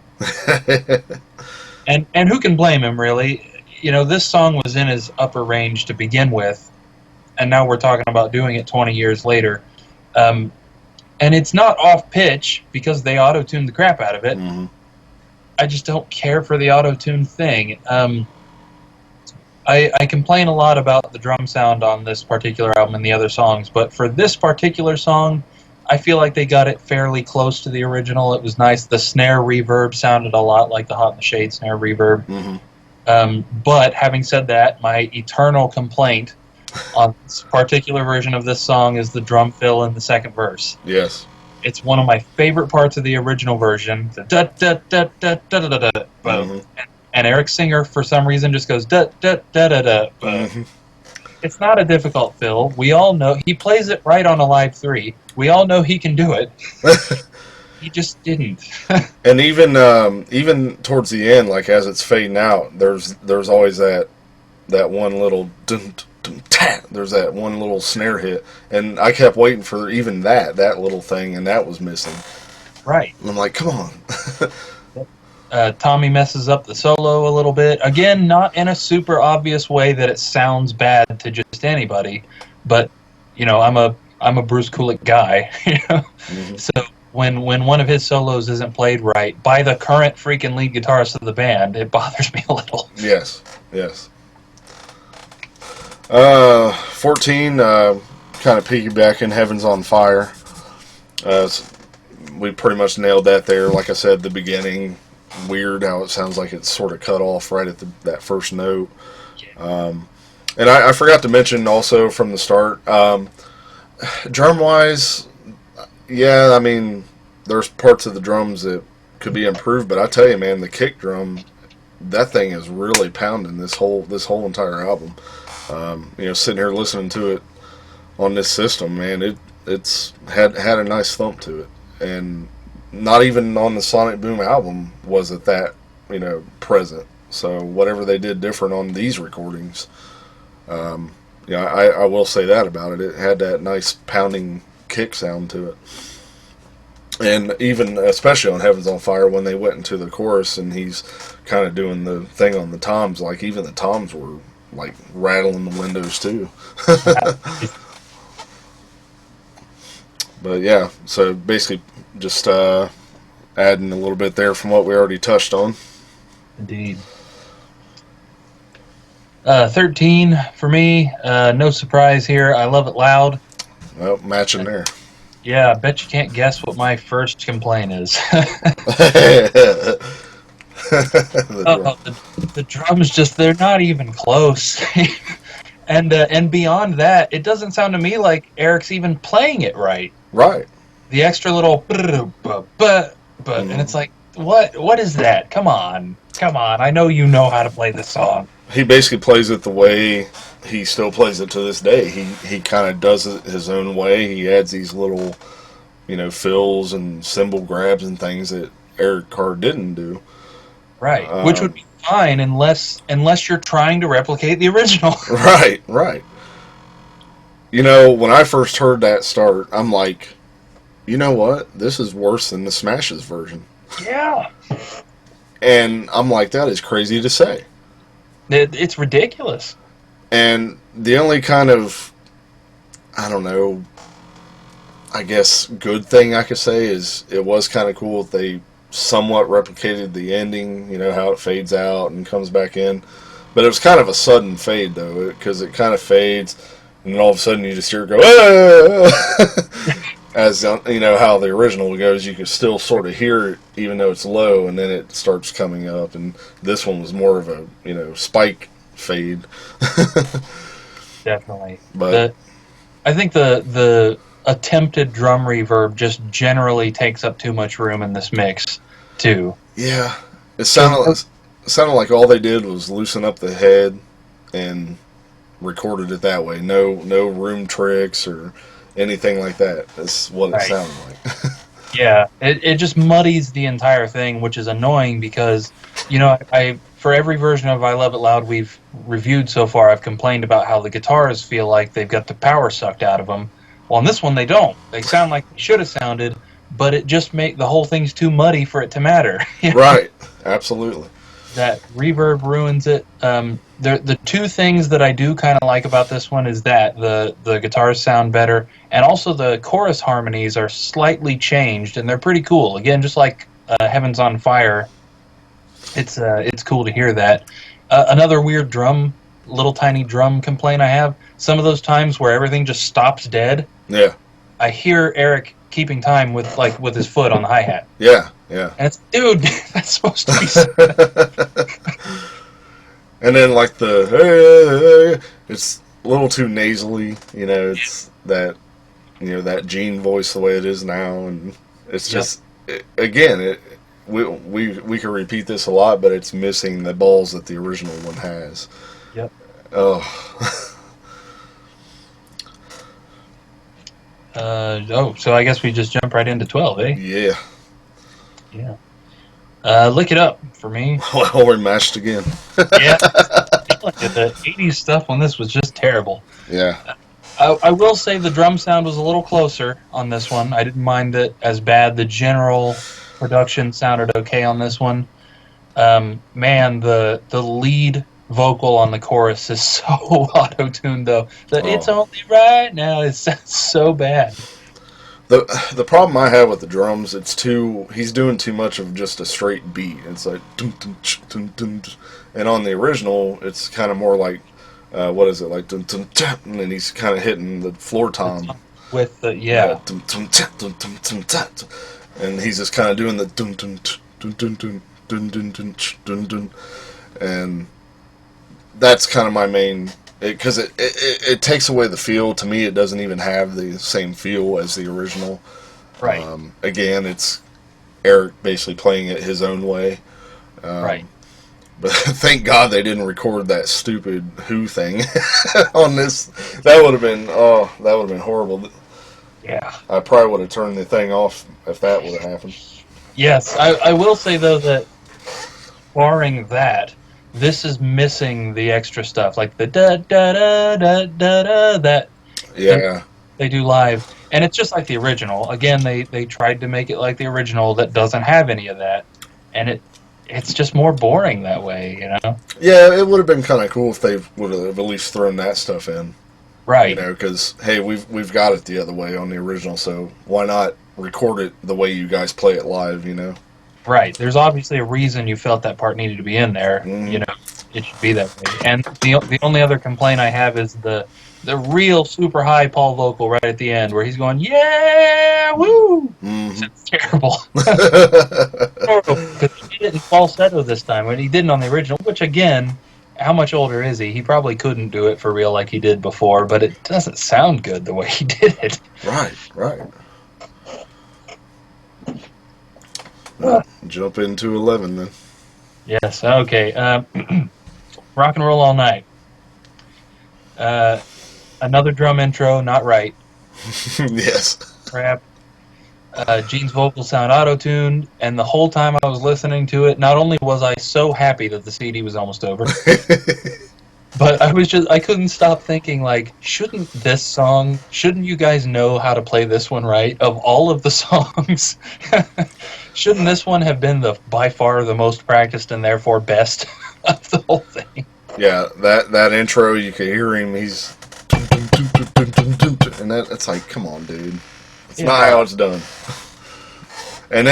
Speaker 3: And who can blame him, really? This song was in his upper range to begin with, and now we're talking about doing it 20 years later. And it's not off-pitch, because they auto-tuned the crap out of it.
Speaker 2: Mm-hmm.
Speaker 3: I just don't care for the auto-tune thing. I complain a lot about the drum sound on this particular album and the other songs, but for this particular song, I feel like they got it fairly close to the original. It was nice. The snare reverb sounded a lot like the Hot in the Shade snare reverb.
Speaker 2: Mm-hmm.
Speaker 3: But having said that, my eternal complaint on this particular version of this song is the drum fill in the second verse.
Speaker 2: Yes.
Speaker 3: It's one of my favorite parts of the original version. The da da da da da da da da.
Speaker 2: Mm-hmm.
Speaker 3: And Eric Singer, for some reason, just goes da da da da da.
Speaker 2: Mm-hmm.
Speaker 3: It's not a difficult fill. We all know he plays it right on a Live 3. We all know he can do it. He just didn't.
Speaker 2: And even towards the end, like as it's fading out, there's always that one little dun, dun, ta. There's that one little snare hit, and I kept waiting for even that little thing, and that was missing.
Speaker 3: Right.
Speaker 2: And I'm like, come on.
Speaker 3: Tommy messes up the solo a little bit. Again, not in a super obvious way that it sounds bad to just anybody, but I'm a Bruce Kulick guy.
Speaker 2: Mm-hmm.
Speaker 3: So when one of his solos isn't played right by the current freaking lead guitarist of the band, it bothers me a little.
Speaker 2: Yes. 14, kind kind of piggybacking Heaven's on Fire. We pretty much nailed that there. Like I said, the beginning, weird how it sounds like it's sort of cut off right at that first note. And I forgot to mention also from the start, drum-wise, yeah, I mean, there's parts of the drums that could be improved, but I tell you, man, the kick drum, that thing is really pounding this whole entire album. Sitting here listening to it on this system, man, it's had a nice thump to it, and not even on the Sonic Boom album was it that present. So whatever they did different on these recordings, I will say that about it. It had that nice pounding kick sound to it. And even, especially on Heaven's on Fire, when they went into the chorus and he's kind of doing the thing on the toms, like even the toms were like rattling the windows too. But yeah, so basically just adding a little bit there from what we already touched on.
Speaker 3: Indeed. 13 for me. No surprise here. I Love It Loud.
Speaker 2: Well, matching there.
Speaker 3: Yeah, I bet you can't guess what my first complaint is. The drums they're not even close. And beyond that, it doesn't sound to me like Eric's even playing it right.
Speaker 2: Right.
Speaker 3: The extra little and it's like, what is that? Come on. I know you know how to play this song.
Speaker 2: He basically plays it the way he still plays it to this day. He kind of does it his own way. He adds these little, fills and cymbal grabs and things that Eric Carr didn't do.
Speaker 3: Right, which would be fine unless you're trying to replicate the original.
Speaker 2: Right. When I first heard that start, I'm like, you know what? This is worse than the Smashes version.
Speaker 3: Yeah.
Speaker 2: And I'm like, that is crazy to say.
Speaker 3: It's ridiculous.
Speaker 2: And the only kind of, I don't know, I guess good thing I could say is it was kind of cool that they somewhat replicated the ending, how it fades out and comes back in. But it was kind of a sudden fade, though, because it kind of fades, and then all of a sudden you just hear it go, ah! As, how the original goes, you can still sort of hear it, even though it's low, and then it starts coming up, and this one was more of a, spike fade.
Speaker 3: Definitely.
Speaker 2: But
Speaker 3: I think the attempted drum reverb just generally takes up too much room in this mix, too.
Speaker 2: Yeah. It sounded like all they did was loosen up the head and recorded it that way. No room tricks or anything like that. That's what it sounded like.
Speaker 3: Yeah, it just muddies the entire thing, which is annoying because, I for every version of I Love It Loud we've reviewed so far, I've complained about how the guitars feel like they've got the power sucked out of them. Well, on this one, they don't. They sound like they should have sounded, but it just the whole thing's too muddy for it to matter.
Speaker 2: Right, absolutely.
Speaker 3: That reverb ruins it. The two things that I do kind of like about this one is that the guitars sound better, and also the chorus harmonies are slightly changed, and they're pretty cool. Again, just like Heaven's on Fire, it's cool to hear that. Another weird little tiny drum complaint I have, some of those times where everything just stops dead.
Speaker 2: Yeah.
Speaker 3: I hear Eric keeping time with his foot on the hi-hat.
Speaker 2: Yeah.
Speaker 3: And it's, dude, that's supposed to be
Speaker 2: And then like it's a little too nasally, it's that that Gene voice the way it is now, and it's just we can repeat this a lot, but it's missing the balls that the original one has.
Speaker 3: Yep.
Speaker 2: Oh.
Speaker 3: So I guess we just jump right into 12, eh?
Speaker 2: Yeah.
Speaker 3: Lick It Up for me.
Speaker 2: Well, we're mashed again.
Speaker 3: Yeah. The 80s stuff on this was just terrible.
Speaker 2: Yeah.
Speaker 3: I will say the drum sound was a little closer on this one. I didn't mind it as bad. The general production sounded okay on this one. Man, the lead vocal on the chorus is so auto-tuned, though. It's only right now. It sounds so bad.
Speaker 2: The problem I have with the drums, he's doing too much of just a straight beat. It's like dun, dun, dun, dun, dun. And on the original, it's kind of more like what is it, like dun, dun, dun, and then he's kind of hitting the floor tom
Speaker 3: with the yeah.
Speaker 2: Dun, dun, dun, dun, dun, dun, dun, dun. And he's just kind of doing the dun dun dun dun dun dun dun dun dun dun, and that's kind of my main, because it takes away the feel. To me, it doesn't even have the same feel as the original.
Speaker 3: Right.
Speaker 2: Again, it's Eric basically playing it his own way.
Speaker 3: Right.
Speaker 2: But thank God they didn't record that stupid Who thing on this. That would have been horrible.
Speaker 3: Yeah.
Speaker 2: I probably would have turned the thing off if that would have happened.
Speaker 3: Yes, I will say though that barring that, this is missing the extra stuff like the da da da da da da that they do live, and it's just like the original. Again, they tried to make it like the original that doesn't have any of that, and it's just more boring that way, you know.
Speaker 2: Yeah, it would have been kind of cool if they would have at least thrown that stuff in.
Speaker 3: Right.
Speaker 2: You know, because, hey, we've got it the other way on the original, so why not record it the way you guys play it live, you know?
Speaker 3: Right. There's obviously a reason you felt that part needed to be in there.
Speaker 2: Mm-hmm.
Speaker 3: You know, it should be that way. And the only other complaint I have is the real super high Paul vocal right at the end where he's going, yeah, woo!
Speaker 2: Mm-hmm.
Speaker 3: It's terrible. Because he did it in falsetto this time, and he didn't on the original, which, again, how much older is he? He probably couldn't do it for real like he did before, but it doesn't sound good the way he did it.
Speaker 2: Right. Jump into 11 then.
Speaker 3: Yes, okay. Rock and Roll All Night. Another drum intro, not right.
Speaker 2: Yes.
Speaker 3: Crap. Gene's vocals sound auto-tuned, and the whole time I was listening to it, not only was I so happy that the CD was almost over, but I couldn't stop thinking, like, shouldn't you guys know how to play this one right? Of all of the songs, shouldn't this one have been by far the most practiced and therefore best of the whole thing?
Speaker 2: Yeah, that intro, you can hear him, he's... And it's like, come on, dude. It's not how it's done. And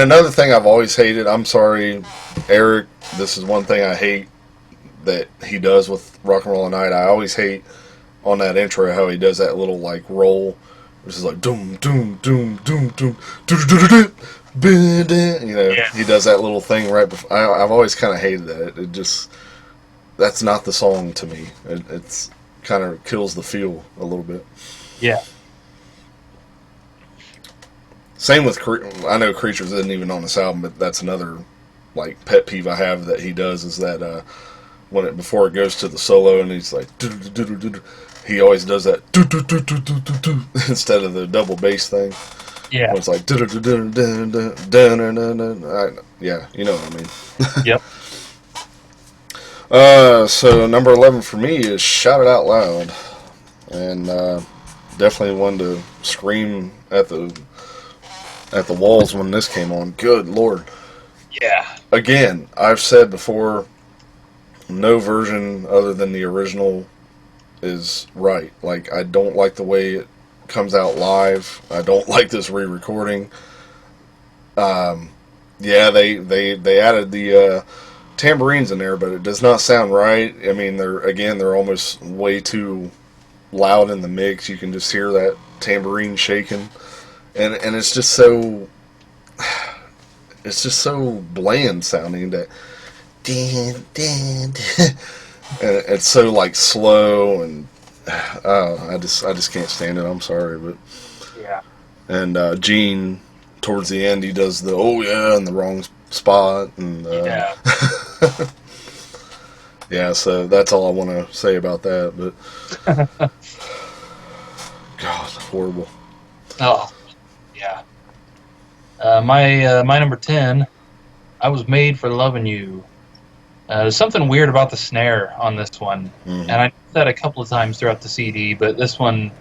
Speaker 2: another thing I've always hated, I'm sorry, Eric, this is one thing I hate that he does with Rock and Roll All Night. I always hate on that intro how he does that little like roll, which is like doom doom doom doom doom you know, he does that little thing right before. I've always kind of hated that. It just, that's not the song to me. It's kind of kills the feel a little bit.
Speaker 3: Yeah.
Speaker 2: Same with, I know Creatures isn't even on this album, but that's another like pet peeve I have that he does, is that before it goes to the solo and he's like he always does that instead of the double bass thing.
Speaker 3: Yeah.
Speaker 2: It's like yeah, you know what I mean.
Speaker 3: Yep.
Speaker 2: So number 11 for me is Shout It Out Loud, and definitely one to scream at the walls when this came on. Good Lord.
Speaker 3: Yeah.
Speaker 2: Again, I've said before, no version other than the original is right. Like, I don't like the way it comes out live. I don't like this re-recording. Yeah, they added the tambourines in there, but it does not sound right. I mean, they're almost way too loud in the mix. You can just hear that tambourine shaking. And it's just so bland sounding that and it's so like slow, and I just can't stand it. I'm sorry, but
Speaker 3: yeah.
Speaker 2: And Gene towards the end, he does the oh yeah in the wrong spot, and yeah, so that's all I want to say about that. But God, horrible.
Speaker 3: Oh. Yeah. My number 10, I Was Made for Loving You. There's something weird about the snare on this one, and I did that a couple of times throughout the CD, but this one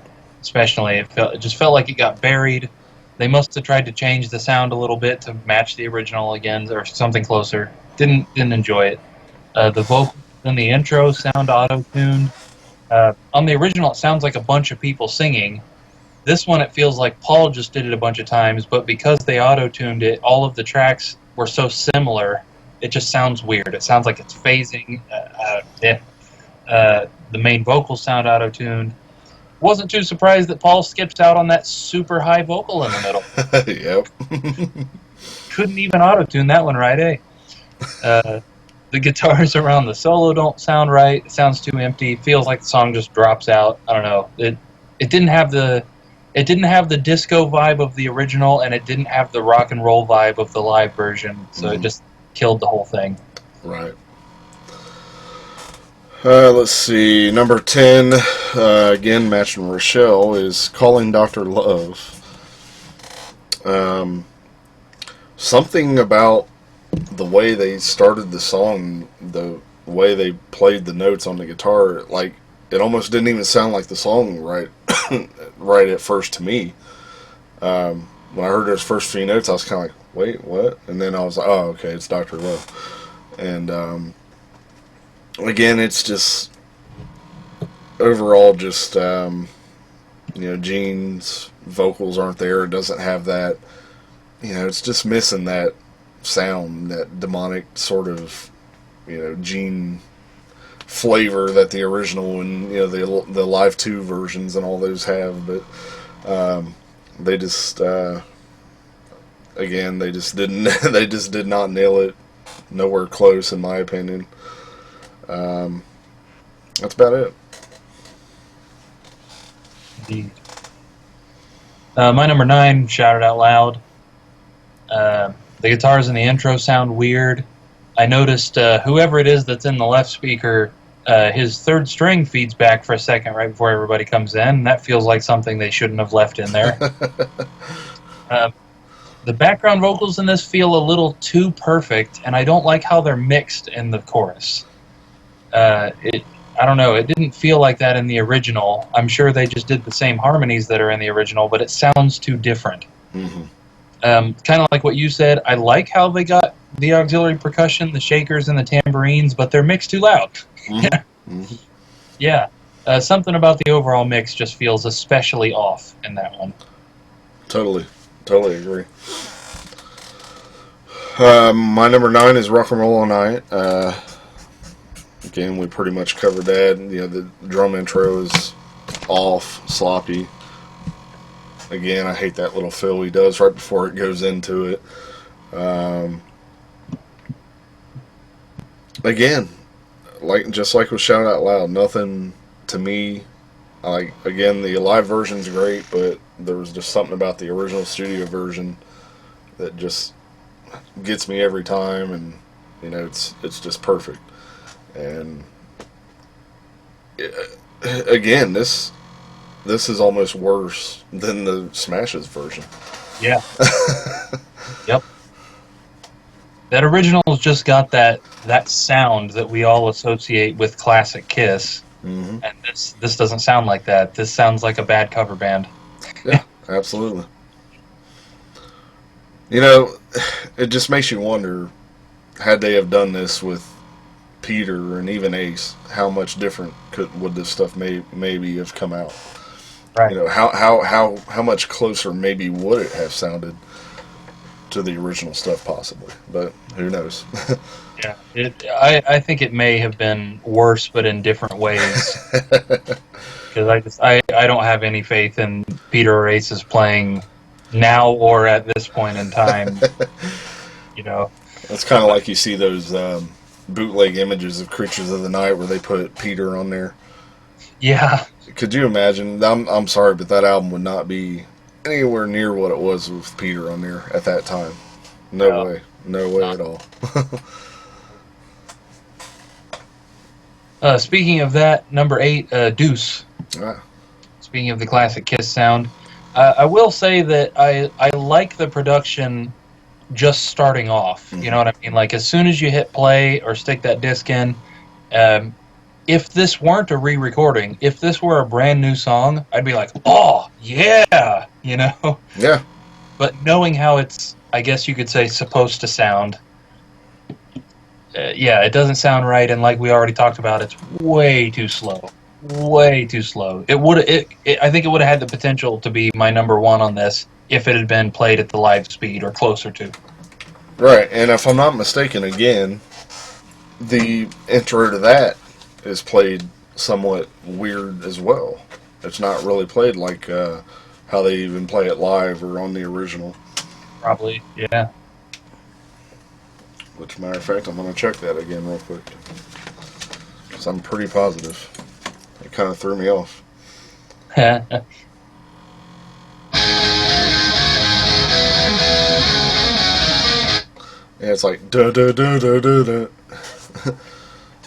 Speaker 3: especially, it just felt like it got buried. They must have tried to change the sound a little bit to match the original again, or something closer. Didn't enjoy it. The vocals in the intro sound auto-tuned. On the original, it sounds like a bunch of people singing. This one, it feels like Paul just did it a bunch of times, but because they auto-tuned it, all of the tracks were so similar, it just sounds weird. It sounds like it's phasing. the main vocals sound auto-tuned. Wasn't too surprised that Paul skips out on that super high vocal in the middle.
Speaker 2: Yep.
Speaker 3: Couldn't even auto-tune that one right, eh? The guitars around the solo don't sound right. It sounds too empty. It feels like the song just drops out. I don't know. It didn't have the disco vibe of the original, and it didn't have the rock and roll vibe of the live version. So It just killed the whole thing.
Speaker 2: Right. Let's see. Number 10, again, matching Rochelle, is Calling Dr. Love. Something about the way they started the song, the way they played the notes on the guitar, like, it almost didn't even sound like the song right right at first to me. When I heard those first few notes, I was kind of like, wait, what? And then I was like, oh, okay, it's Dr. Love. And again, it's just overall just Gene's vocals aren't there. It doesn't have that, it's just missing that sound, that demonic sort of Gene flavor that the original and the Live 2 versions and all those have. But they just again, they just didn't they just did not nail it. Nowhere close, in my opinion. That's about it.
Speaker 3: Indeed. My number 9, Shout It Out Loud. The guitars in the intro sound weird. I noticed whoever it is that's in the left speaker, his third string feeds back for a second right before everybody comes in. And that feels like something they shouldn't have left in there. The background vocals in this feel a little too perfect, and I don't like how they're mixed in the chorus. I don't know, it didn't feel like that in the original. I'm sure they just did the same harmonies that are in the original, but it sounds too different.
Speaker 2: Mm-hmm.
Speaker 3: Kind of like what you said, I like how they got the auxiliary percussion, the shakers and the tambourines, but they're mixed too loud.
Speaker 2: Mm-hmm. Mm-hmm.
Speaker 3: Yeah. Something about the overall mix just feels especially off in that one.
Speaker 2: Totally agree. My number 9 is Rock and Roll All Night. Again, we pretty much covered that. The drum intro is off, sloppy. Again, I hate that little fill he does right before it goes into it. Again, just like with Shout Out Loud, nothing to me. Again, the live version's great, but there was just something about the original studio version that just gets me every time, and it's just perfect. And again, this is almost worse than the Smashes version.
Speaker 3: Yeah. Yep. That original's just got that sound that we all associate with classic Kiss.
Speaker 2: Mm-hmm.
Speaker 3: And this doesn't sound like that. This sounds like a bad cover band.
Speaker 2: Yeah, absolutely. It just makes you wonder, had they have done this with Peter and even Ace, how much different would this stuff maybe have come out?
Speaker 3: Right.
Speaker 2: How much closer maybe would it have sounded to the original stuff possibly? But who knows?
Speaker 3: Yeah, I think it may have been worse, but in different ways. Because I don't have any faith in Peter or Ace's playing now or at this point in time.
Speaker 2: It's kind of like you see those bootleg images of Creatures of the Night where they put Peter on there.
Speaker 3: Yeah.
Speaker 2: Could you imagine? I'm sorry, but that album would not be anywhere near what it was with Peter on there at that time. No way at all.
Speaker 3: Speaking of that, number 8, Deuce.
Speaker 2: Ah.
Speaker 3: Speaking of the classic Kiss sound, I will say that I like the production just starting off.
Speaker 2: Mm-hmm.
Speaker 3: You know what I mean? Like, as soon as you hit play or stick that disc in, if this weren't a re-recording, if this were a brand new song, I'd be like, oh, yeah,
Speaker 2: Yeah.
Speaker 3: But knowing how it's, I guess you could say, supposed to sound, it doesn't sound right, and like we already talked about, it's way too slow. Way too slow. I think it would have had the potential to be my number 1 on this if it had been played at the live speed or closer to.
Speaker 2: Right, and if I'm not mistaken, again, the intro to that is played somewhat weird as well. It's not really played like how they even play it live or on the original.
Speaker 3: Probably, yeah.
Speaker 2: Which, matter of fact, I'm going to check that again real quick. Because I'm pretty positive. It kind of threw me off. Yeah, it's like da da da da da da. And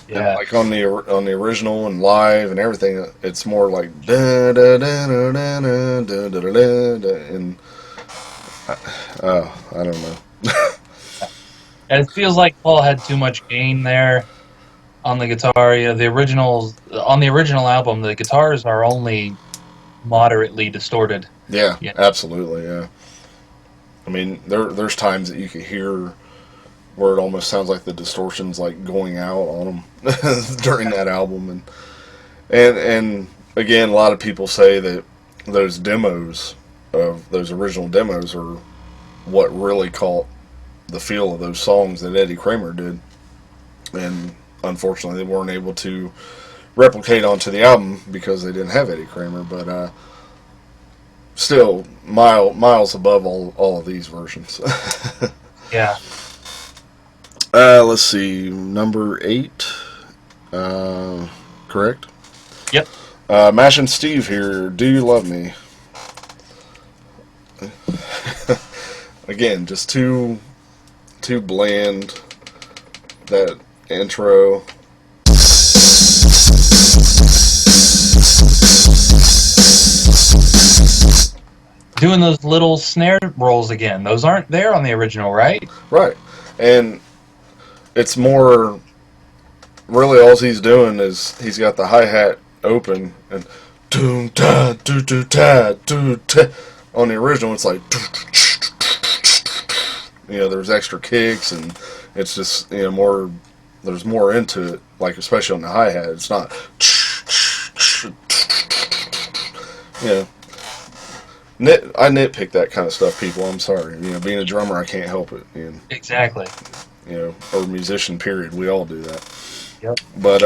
Speaker 3: Yeah.
Speaker 2: like on the original and live and everything, it's more like da da da da da da da da da da, and I don't know.
Speaker 3: And it feels like Paul had too much gain there on the guitar. You know, on the original album, the guitars are only moderately distorted.
Speaker 2: Yeah,
Speaker 3: Yeah,
Speaker 2: absolutely. Yeah, I mean there's times that you could hear where it almost sounds like the distortion's like going out on them during that album, and again, a lot of people say that those demos of those original demos are what really caught the feel of those songs that Eddie Kramer did, and unfortunately they weren't able to replicate onto the album because they didn't have Eddie Kramer, but still miles above all of these versions.
Speaker 3: yeah.
Speaker 2: Let's see, number 8, correct?
Speaker 3: Yep.
Speaker 2: Mash and Steve here, Do You Love Me? Again, just too bland, that intro.
Speaker 3: Doing those little snare rolls again. Those aren't there on the original, right?
Speaker 2: Right. And it's more, really all he's doing is he's got the hi-hat open and doom ta doo doo ta doo ta. On the original it's like, you know, there's extra kicks and it's just, you know, more, there's more into it, like especially on the hi-hat. It's not, you know, I nitpick that kind of stuff, people. I'm sorry. You know, being a drummer, I can't help it.
Speaker 3: Exactly.
Speaker 2: You know, or musician, period. We all do that.
Speaker 3: Yep.
Speaker 2: But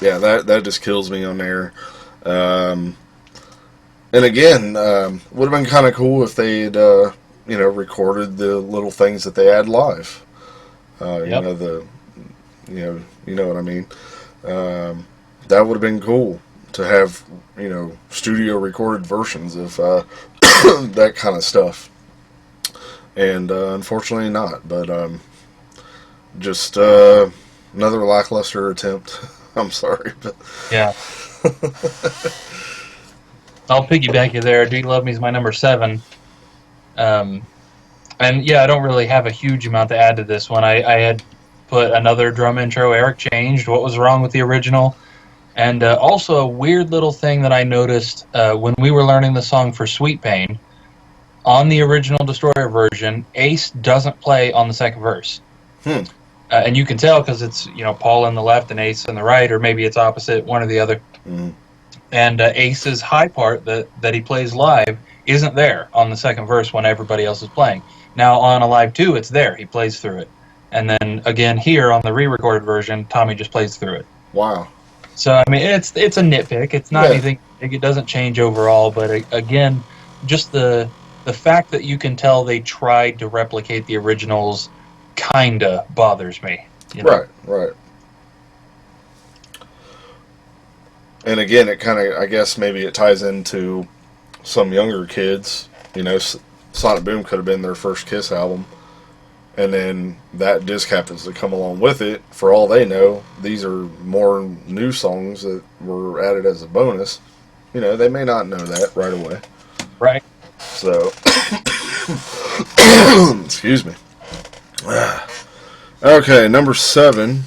Speaker 2: yeah, that just kills me on there. And again, would have been kind of cool if they'd you know, recorded the little things that they add live. You
Speaker 3: Yep.
Speaker 2: know, you know what I mean. That would have been cool to have, you know, studio recorded versions of that kind of stuff. And unfortunately not, but just another lackluster attempt. I'm sorry, but
Speaker 3: Yeah. I'll piggyback you there. Do You Love Me is my number 7. And yeah, I don't really have a huge amount to add to this one. I had put another drum intro. Eric changed. What was wrong with the original? And also a weird little thing that I noticed when we were learning the song for Sweet Pain. On the original Destroyer version, Ace doesn't play on the second verse. And you can tell because it's, you know, Paul on the left and Ace on the right, or maybe it's opposite, one or the other. And Ace's high part that he plays live isn't there on the second verse when everybody else is playing. Now on Alive 2, it's there. He plays through it. And then again here on the re-recorded version, Tommy just plays through it.
Speaker 2: wow.
Speaker 3: So I mean, it's a nitpick. It's not anything big. It doesn't change overall. But again, just the fact that you can tell they tried to replicate the originals kinda bothers me. You know?
Speaker 2: Right. And again, it kind of, I guess maybe it ties into some younger kids. You know, Sonic Boom could have been their first Kiss album, and then that disc happens to come along with it. For all they know, these are more new songs that were added as a bonus. You know, they may not know that right away.
Speaker 3: Right.
Speaker 2: So, excuse me. Okay, number 7.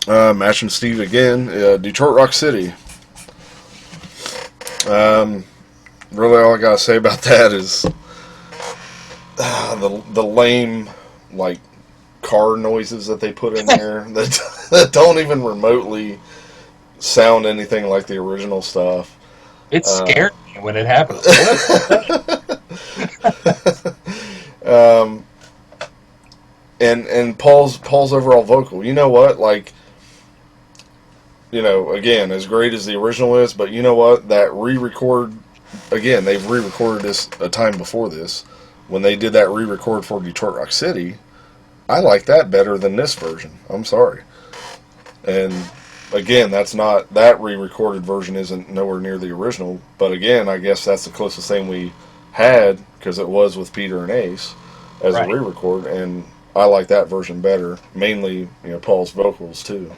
Speaker 2: Mash and Steve again. Detroit Rock City. Really, all I gotta say about that is the lame, like, car noises that they put in there that don't even remotely sound anything like the original stuff.
Speaker 3: It scared me when it happened.
Speaker 2: And Paul's overall vocal. You know what? Like, again, as great as the original is, but you know what? That re-record, again, they've re-recorded this a time before this. When they did that re-record for Detroit Rock City, I like that better than this version. I'm sorry. And again, that re-recorded version isn't nowhere near the original. But again, I guess that's the closest thing we had, because it was with Peter and Ace as a re-record, and I like that version better. Mainly, Paul's vocals too.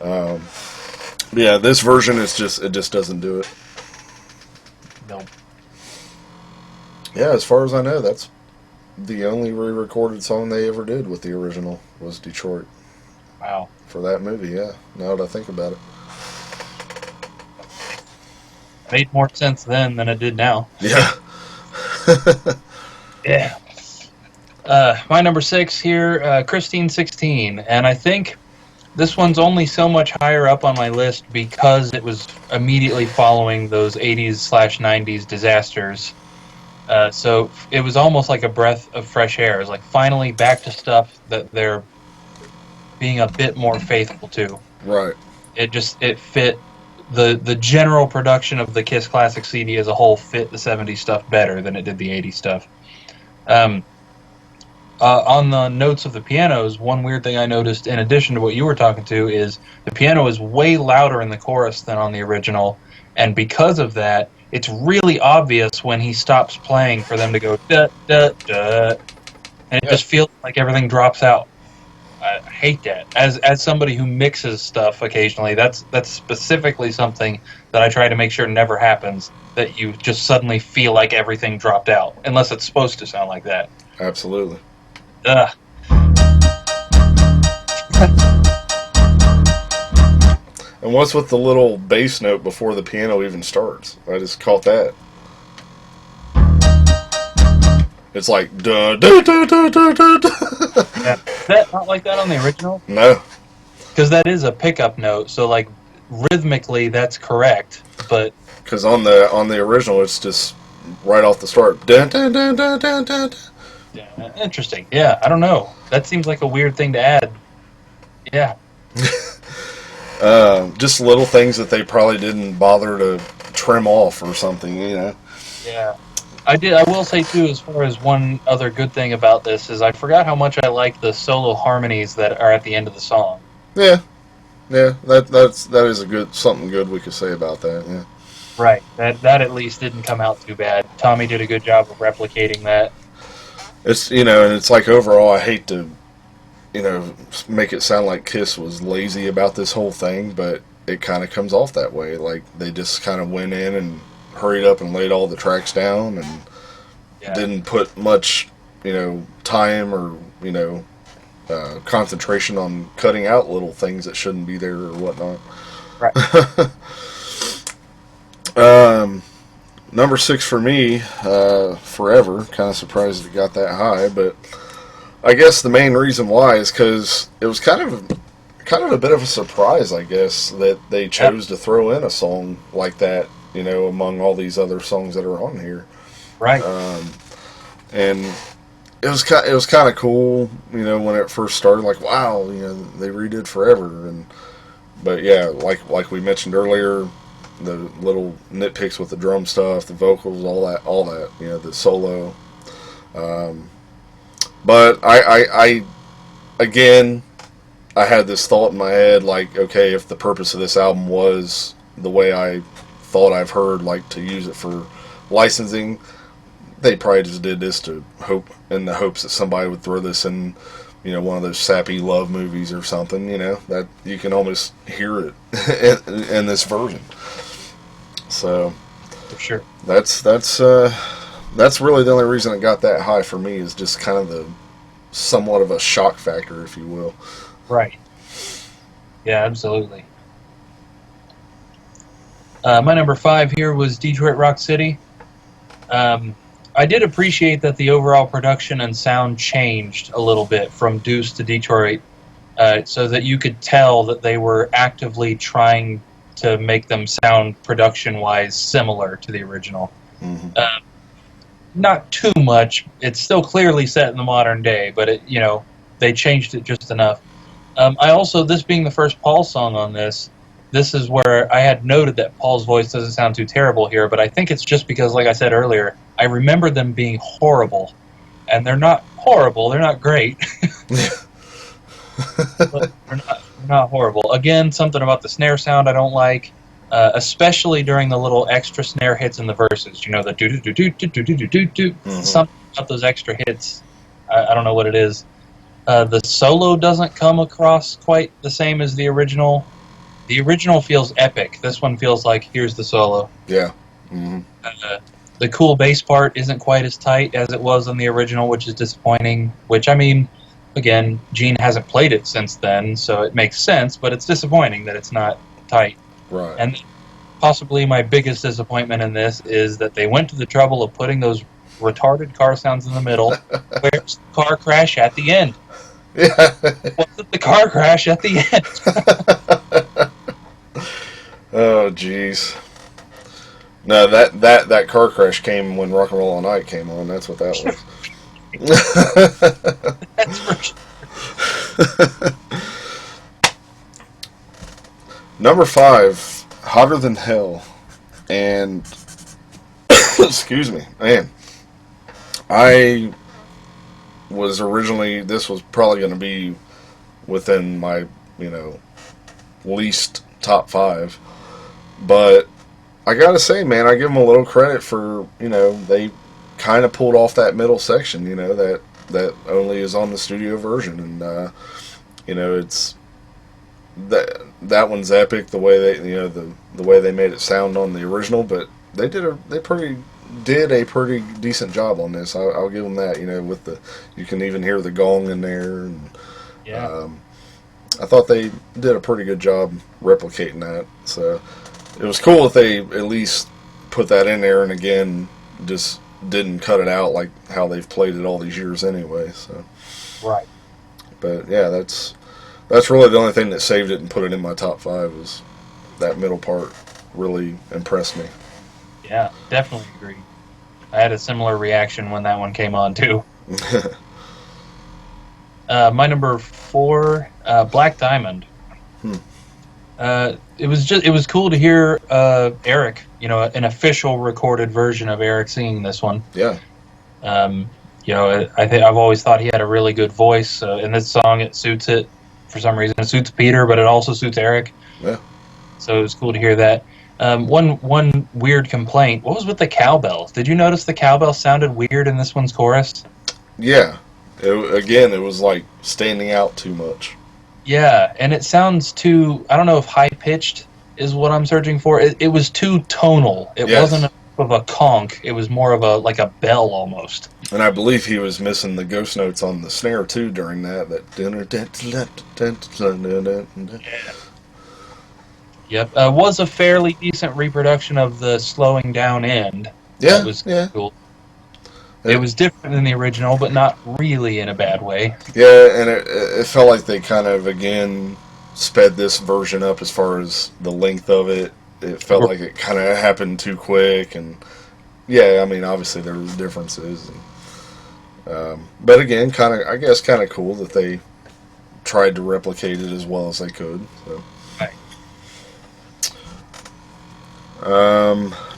Speaker 2: Yeah, this version it just doesn't do it.
Speaker 3: Nope.
Speaker 2: Yeah, as far as I know, that's the only re-recorded song they ever did with the original was Detroit.
Speaker 3: Wow.
Speaker 2: For that movie, yeah. Now that I think about it.
Speaker 3: Made more sense then than it did now.
Speaker 2: Yeah.
Speaker 3: Yeah. My number 6 here, Christine 16, and I think this one's only so much higher up on my list because it was immediately following those 80s/90s disasters. So it was almost like a breath of fresh air. It was like finally back to stuff that they're being a bit more faithful to.
Speaker 2: Right.
Speaker 3: It fit the general production of the Kiss Classic CD as a whole fit the 70s stuff better than it did the 80s stuff. On the notes of the pianos, one weird thing I noticed, in addition to what you were talking to, is the piano is way louder in the chorus than on the original, and because of that, it's really obvious when he stops playing for them to go da da da, and it just feels like everything drops out. I hate that. As somebody who mixes stuff occasionally, that's specifically something that I try to make sure never happens. That you just suddenly feel like everything dropped out, unless it's supposed to sound like that.
Speaker 2: Absolutely.
Speaker 3: Ugh.
Speaker 2: And what's with the little bass note before the piano even starts? I just caught that. It's like da da da da da da.
Speaker 3: Yeah. Is that not like that on the original?
Speaker 2: No.
Speaker 3: Because that is a pickup note, so like rhythmically that's correct, but
Speaker 2: because on the original it's just right off the start. Dun, dun, dun, dun, dun, dun.
Speaker 3: Yeah, interesting. Yeah, I don't know. That seems like a weird thing to add. Yeah.
Speaker 2: Just little things that they probably didn't bother to trim off or something,
Speaker 3: Yeah. I will say too, as far as one other good thing about this is I forgot how much I like the solo harmonies that are at the end of the song.
Speaker 2: Yeah. That is something good we could say about that. Yeah.
Speaker 3: Right. That at least didn't come out too bad. Tommy did a good job of replicating that.
Speaker 2: It's and it's like overall I hate to make it sound like Kiss was lazy about this whole thing, but it kind of comes off that way. Like they just kind of went in and hurried up and laid all the tracks down and didn't put much time or concentration on cutting out little things that shouldn't be there or whatnot.
Speaker 3: Right.
Speaker 2: Number 6 for me, Forever. Kind of surprised it got that high, but I guess the main reason why is because it was kind of a bit of a surprise, I guess, that they chose to throw in a song like that, among all these other songs that are on here.
Speaker 3: Right.
Speaker 2: And it was kind of cool, when it first started. Like, wow, they redid Forever, but yeah, like we mentioned earlier, the little nitpicks with the drum stuff, the vocals, all that, the solo. But I again, I had this thought in my head, like, okay, if the purpose of this album was the way I thought I've heard, like to use it for licensing, they probably just did this in the hopes that somebody would throw this in, one of those sappy love movies or something, that you can almost hear it in this version. So,
Speaker 3: for sure,
Speaker 2: that's really the only reason it got that high for me, is just kind of the somewhat of a shock factor, if you will.
Speaker 3: Right. Yeah, absolutely. My number 5 here was Detroit Rock City. I did appreciate that the overall production and sound changed a little bit from Deuce to Detroit, so that you could tell that they were actively trying to make them sound production-wise similar to the original.
Speaker 2: Mm-hmm.
Speaker 3: Not too much. It's still clearly set in the modern day, but they changed it just enough. I also, this being the first Paul song on this, this is where I had noted that Paul's voice doesn't sound too terrible here, but I think it's just because, like I said earlier, I remember them being horrible. And they're not horrible, they're not great. But they're not horrible. Again, something about the snare sound I don't like, especially during the little extra snare hits in the verses. You know, the do-do-do-do-do-do-do-do-do. Something about those extra hits, I don't know what it is. The solo doesn't come across quite the same as the original. The original feels epic. This one feels like, here's the solo.
Speaker 2: Yeah. Mm-hmm.
Speaker 3: The cool bass part isn't quite as tight as it was on the original, which is disappointing. Which, I mean, again, Gene hasn't played it since then, so it makes sense, but it's disappointing that it's not tight.
Speaker 2: Right.
Speaker 3: And possibly my biggest disappointment in this is that they went to the trouble of putting those retarded car sounds in the middle. Where's the car crash at the end?
Speaker 2: Yeah.
Speaker 3: Wasn't the car crash at the end?
Speaker 2: Oh, jeez. No, that car crash came when Rock and Roll All Night came on. That's what that was.
Speaker 3: That's for sure.
Speaker 2: Number 5, Hotter Than Hell. And, excuse me, man. I was originally, this was probably going to be within my, least top 5. But I gotta say, man, I give them a little credit for, they kind of pulled off that middle section, that only is on the studio version. And, it's, that one's epic, the way they, the way they made it sound on the original, but they did a pretty decent job on this. I'll give them that, with you can even hear the gong in there. And,
Speaker 3: yeah.
Speaker 2: I thought they did a pretty good job replicating that. So it was cool that they at least put that in there, and again, just didn't cut it out like how they've played it all these years anyway. So,
Speaker 3: right.
Speaker 2: But yeah, that's really the only thing that saved it and put it in my top 5 was that middle part. Really impressed me.
Speaker 3: Yeah, definitely agree. I had a similar reaction when that one came on too. My number 4, Black Diamond. It was cool to hear Eric, an official recorded version of Eric singing this one.
Speaker 2: Yeah.
Speaker 3: I think I've always thought he had a really good voice. In this song, it suits it for some reason. It suits Peter, but it also suits Eric.
Speaker 2: Yeah.
Speaker 3: So it was cool to hear that. One weird complaint. What was with the cowbells? Did you notice the cowbell sounded weird in this one's chorus?
Speaker 2: Yeah. It was like standing out too much.
Speaker 3: Yeah, and it sounds too, I don't know if high-pitched is what I'm searching for. It was too tonal. It wasn't of a conch. It was more of like a bell almost.
Speaker 2: And I believe he was missing the ghost notes on the snare too during that.
Speaker 3: Yep. Was a fairly decent reproduction of the slowing down end.
Speaker 2: Yeah,
Speaker 3: that was cool. It was different than the original, but not really in a bad way.
Speaker 2: Yeah, and it felt like they kind of, again, sped this version up as far as the length of it. It felt like it kind of happened too quick, and yeah, I mean, obviously there was differences. But again, kind of cool that they tried to replicate it as well as they could. So.
Speaker 3: Right.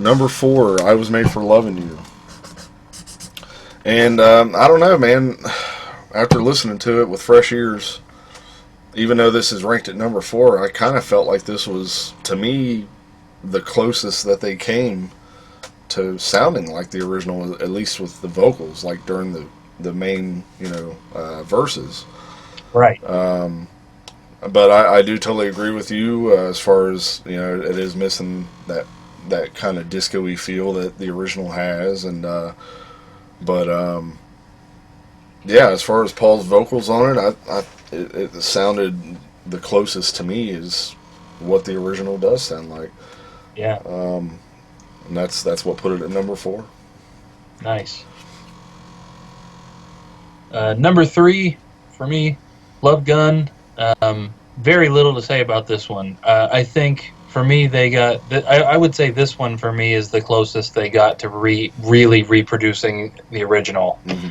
Speaker 2: Number 4, I Was Made for Loving You. And I don't know, man. After listening to it with fresh ears, even though this is ranked at number 4, I kind of felt like this was, to me, the closest that they came to sounding like the original, at least with the vocals, like during the main, verses.
Speaker 3: Right.
Speaker 2: But I do totally agree with you as far as, it is missing that kind of disco-y feel that the original has, and but yeah, as far as Paul's vocals on it, it sounded the closest to me is what the original does sound like.
Speaker 3: Yeah.
Speaker 2: And that's what put it at number 4.
Speaker 3: Nice. Number 3 for me, Love Gun. Very little to say about this one. I think for me they got. I would say this one for me is the closest they got to really reproducing the original.
Speaker 2: Mm-hmm.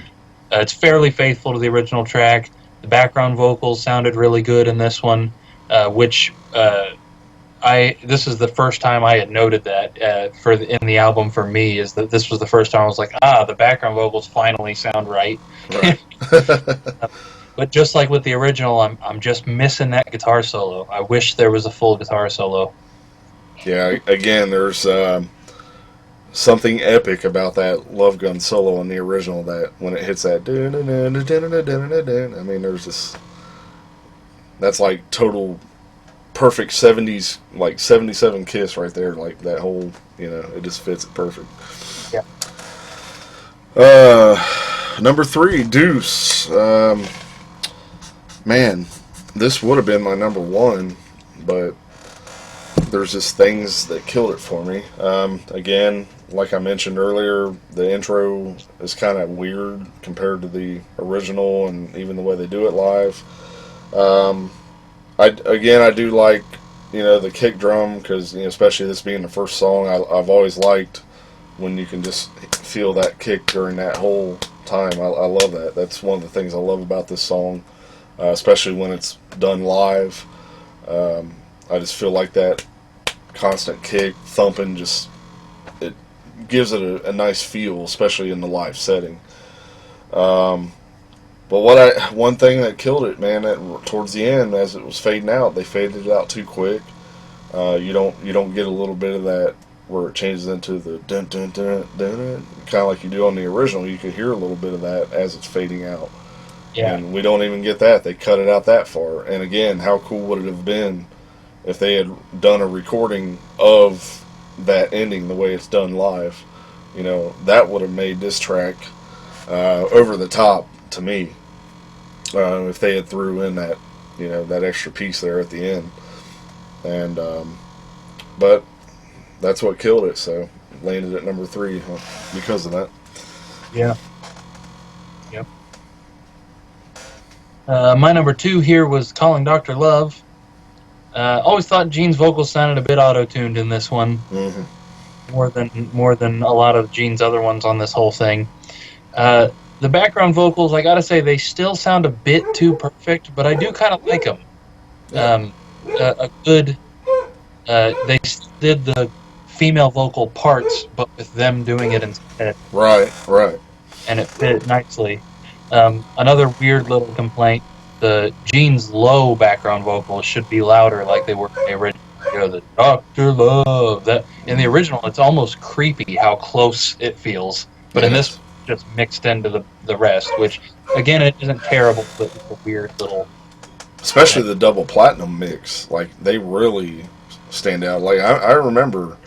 Speaker 3: It's fairly faithful to the original track. The background vocals sounded really good in this one, which I this is the first time I had noted that in the album for me, is that this was the first time I was like, the background vocals finally sound right.
Speaker 2: Right.
Speaker 3: But just like with the original, I'm just missing that guitar solo. I wish there was a full guitar solo.
Speaker 2: Yeah, again, there's something epic about that Love Gun solo in the original, that when it hits that, I mean, there's this, that's like total perfect 70s, like 77 Kiss right there, like that whole, it just fits it perfect.
Speaker 3: Yeah.
Speaker 2: Number 3, Deuce. Man, this would have been my number 1, but there's just things that killed it for me. Again, like I mentioned earlier, the intro is kind of weird compared to the original, and even the way they do it live. I do like, the kick drum, because, especially this being the first song, I've always liked when you can just feel that kick during that whole time. I love that. That's one of the things I love about this song, especially when it's done live. I just feel like that constant kick, thumping, it gives it a nice feel, especially in the live setting. But one thing that killed it, man, towards the end, as it was fading out, they faded it out too quick. You don't get a little bit of that where it changes into the dun dun dun dun, dun, kind of like you do on the original. You could hear a little bit of that as it's fading out.
Speaker 3: Yeah.
Speaker 2: And we don't even get that. They cut it out that far. And again, how cool would it have been if they had done a recording of that ending the way it's done live? That would have made this track over the top to me, if they had threw in that, that extra piece there at the end. And but that's what killed it, so landed at number 3 because of that.
Speaker 3: Yeah. Yep. My number 2 here was Calling Dr. Love. Always thought Gene's vocals sounded a bit auto-tuned in this one, more than a lot of Gene's other ones on this whole thing. The background vocals, I gotta say, they still sound a bit too perfect, but I do kind of like them.
Speaker 2: Yeah.
Speaker 3: They did the female vocal parts, but with them doing it instead.
Speaker 2: Right.
Speaker 3: And it fit nicely. Another weird little complaint: the Gene's low background vocals should be louder, like they were in the original. The Dr. Love. That in the original, it's almost creepy how close it feels, but in this, just mixed into the rest. Which, again, it isn't terrible, but it's a weird little.
Speaker 2: Especially the double platinum mix, like they really stand out. Like I remember,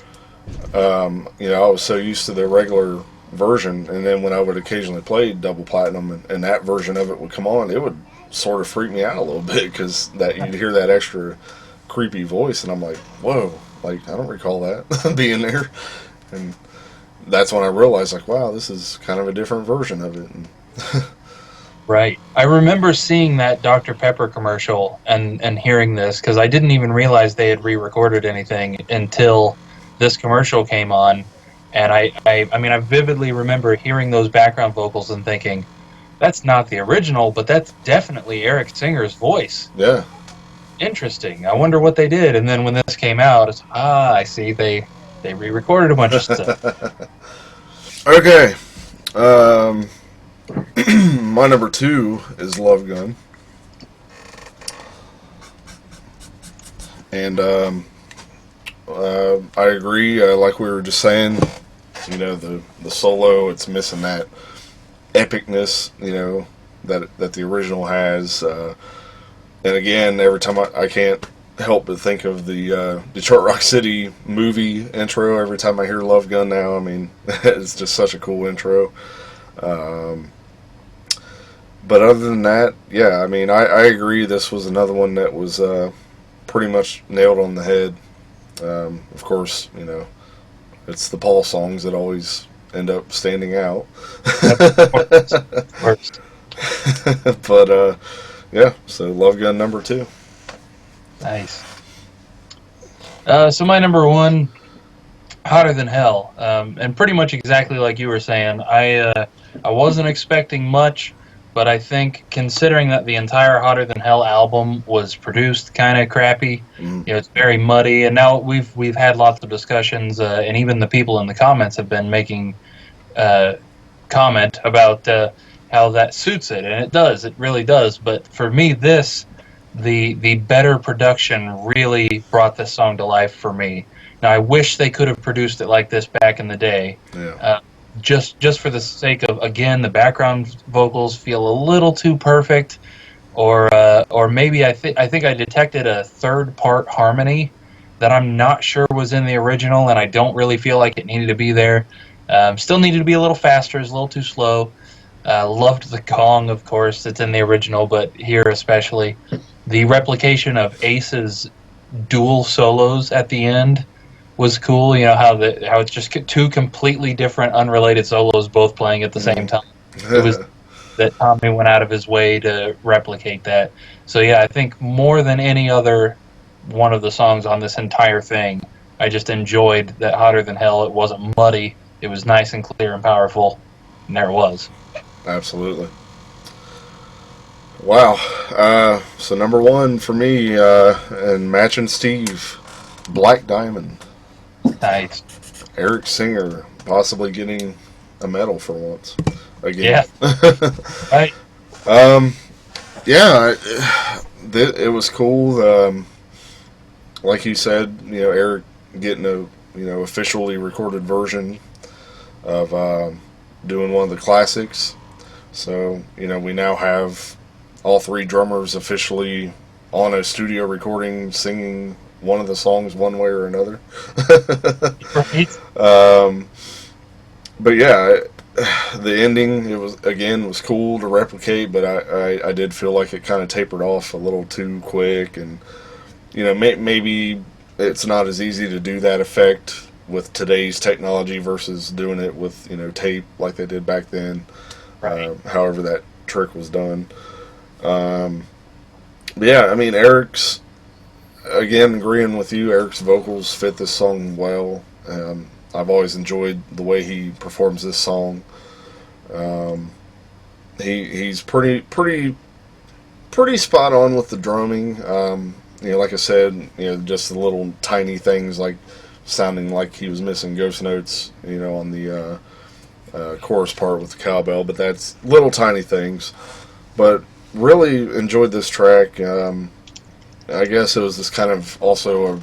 Speaker 2: I was so used to the regular version, and then when I would occasionally play double platinum, and that version of it would come on, it would sort of freak me out a little bit, because that you'd hear that extra creepy voice, and I'm like, whoa, like I don't recall that being there. And that's when I realized, like, wow, this is kind of a different version of it.
Speaker 3: Right. I remember seeing that Dr. Pepper commercial and hearing this, because I didn't even realize they had re-recorded anything until this commercial came on. And I vividly remember hearing those background vocals and thinking, that's not the original, but that's definitely Eric Singer's voice.
Speaker 2: Yeah.
Speaker 3: Interesting. I wonder what they did. And then when this came out, it's, I see, they re-recorded a bunch of stuff.
Speaker 2: Okay. My number 2 is Love Gun. And I agree, like we were just saying, the solo, it's missing that epicness, that the original has. And again, every time I can't help but think of the Detroit Rock City movie intro every time I hear Love Gun now. I mean, it's just such a cool intro. But other than that, yeah, I mean, I agree, this was another one that was pretty much nailed on the head. Of course, it's the Paul songs that always end up standing out. But, yeah, so Love Gun number 2.
Speaker 3: Nice. So my number 1, Hotter Than Hell. And pretty much exactly like you were saying, I wasn't expecting much, but I think considering that the entire Hotter Than Hell album was produced kind of crappy, it's very muddy, and now we've had lots of discussions, and even the people in the comments have been making uh, comment about how that suits it, and it really does. But for me, the better production really brought this song to life for me. Now I wish they could have produced it like this back in the day.
Speaker 2: Yeah.
Speaker 3: Just for the sake of, again, the background vocals feel a little too perfect, or maybe I think I detected a third part harmony that I'm not sure was in the original, and I don't really feel like it needed to be there. Still needed to be a little faster, it's a little too slow. Loved the gong, of course, that's in the original, but here especially. The replication of Ace's dual solos at the end was cool. You know how it's just two completely different, unrelated solos, both playing at the same time. It was that Tommy went out of his way to replicate that. So yeah, I think more than any other one of the songs on this entire thing, I just enjoyed that Hotter Than Hell. It wasn't muddy. It was nice and clear and powerful, and there it was.
Speaker 2: Absolutely. Wow. So number one for me, and matching Steve, Black Diamond.
Speaker 3: Nice.
Speaker 2: Eric Singer possibly getting a medal for once. Again.
Speaker 3: Yeah. Right.
Speaker 2: Yeah, it was cool. Like you said, Eric getting a officially recorded version of doing one of the classics. So we now have all three drummers officially on a studio recording singing one of the songs one way or another.
Speaker 3: Right.
Speaker 2: But yeah, the ending was cool to replicate, but I did feel like it kind of tapered off a little too quick, and maybe it's not as easy to do that effect with today's technology versus doing it with tape like they did back then.
Speaker 3: Right.
Speaker 2: However that trick was done. Yeah, I mean, Eric's, again, agreeing with you, Eric's vocals fit this song well. I've always enjoyed the way he performs this song. He's pretty spot on with the drumming. Like I said, just the little tiny things like sounding like he was missing ghost notes, on the chorus part with the cowbell, but that's little tiny things. But really enjoyed this track. I guess it was this kind of also a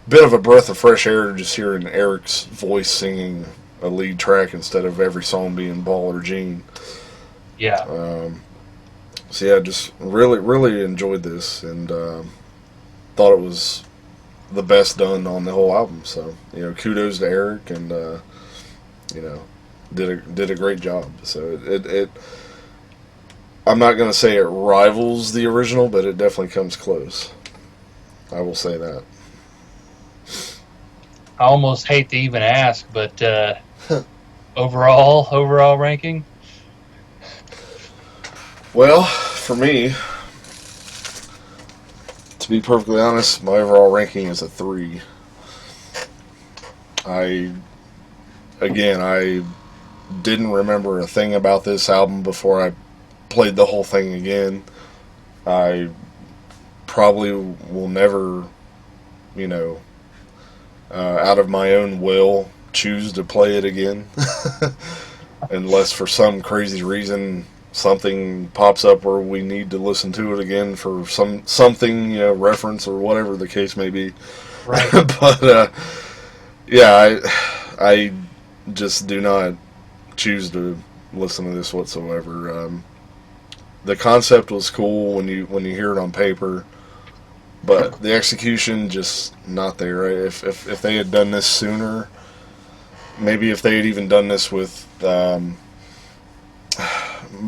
Speaker 2: bit of a breath of fresh air just hearing Eric's voice singing a lead track instead of every song being Paul or Gene.
Speaker 3: Yeah.
Speaker 2: So yeah, just really enjoyed this, and thought it was the best done on the whole album. So kudos to Eric, and did a great job. So it I'm not going to say it rivals the original, but it definitely comes close. I will say that.
Speaker 3: I almost hate to even ask, but overall ranking?
Speaker 2: Well, for me, to be perfectly honest, my overall ranking is a 3. I didn't remember a thing about this album before I played the whole thing again. I probably will never, out of my own will, choose to play it again. Unless for some crazy reason something pops up where we need to listen to it again for something, reference or whatever the case may be.
Speaker 3: Right.
Speaker 2: But, yeah, I just do not choose to listen to this whatsoever. The concept was cool when you hear it on paper, but the execution just not there. Right? If they had done this sooner, maybe if they had even done this with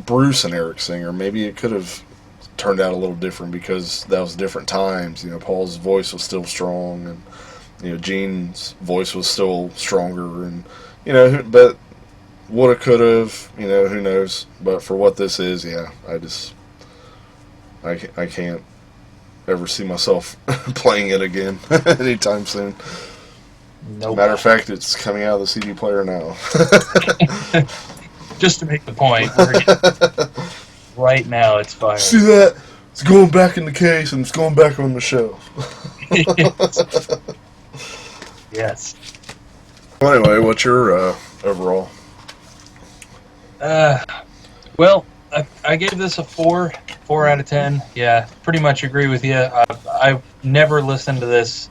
Speaker 2: Bruce and Eric Singer, maybe it could have turned out a little different, because that was different times. Paul's voice was still strong, and Gene's voice was still stronger, and but woulda, coulda, who knows. But for what this is, yeah, I can't ever see myself playing it again anytime soon.
Speaker 3: Nope.
Speaker 2: Matter of fact, it's coming out of the CD player now.
Speaker 3: Just to make the point, right now it's fire.
Speaker 2: See that? It's going back in the case and it's going back on the shelf.
Speaker 3: Yes.
Speaker 2: Anyway, what's your overall?
Speaker 3: Well, I gave this a 4 out of 10. Yeah, pretty much agree with you. I've never listened to this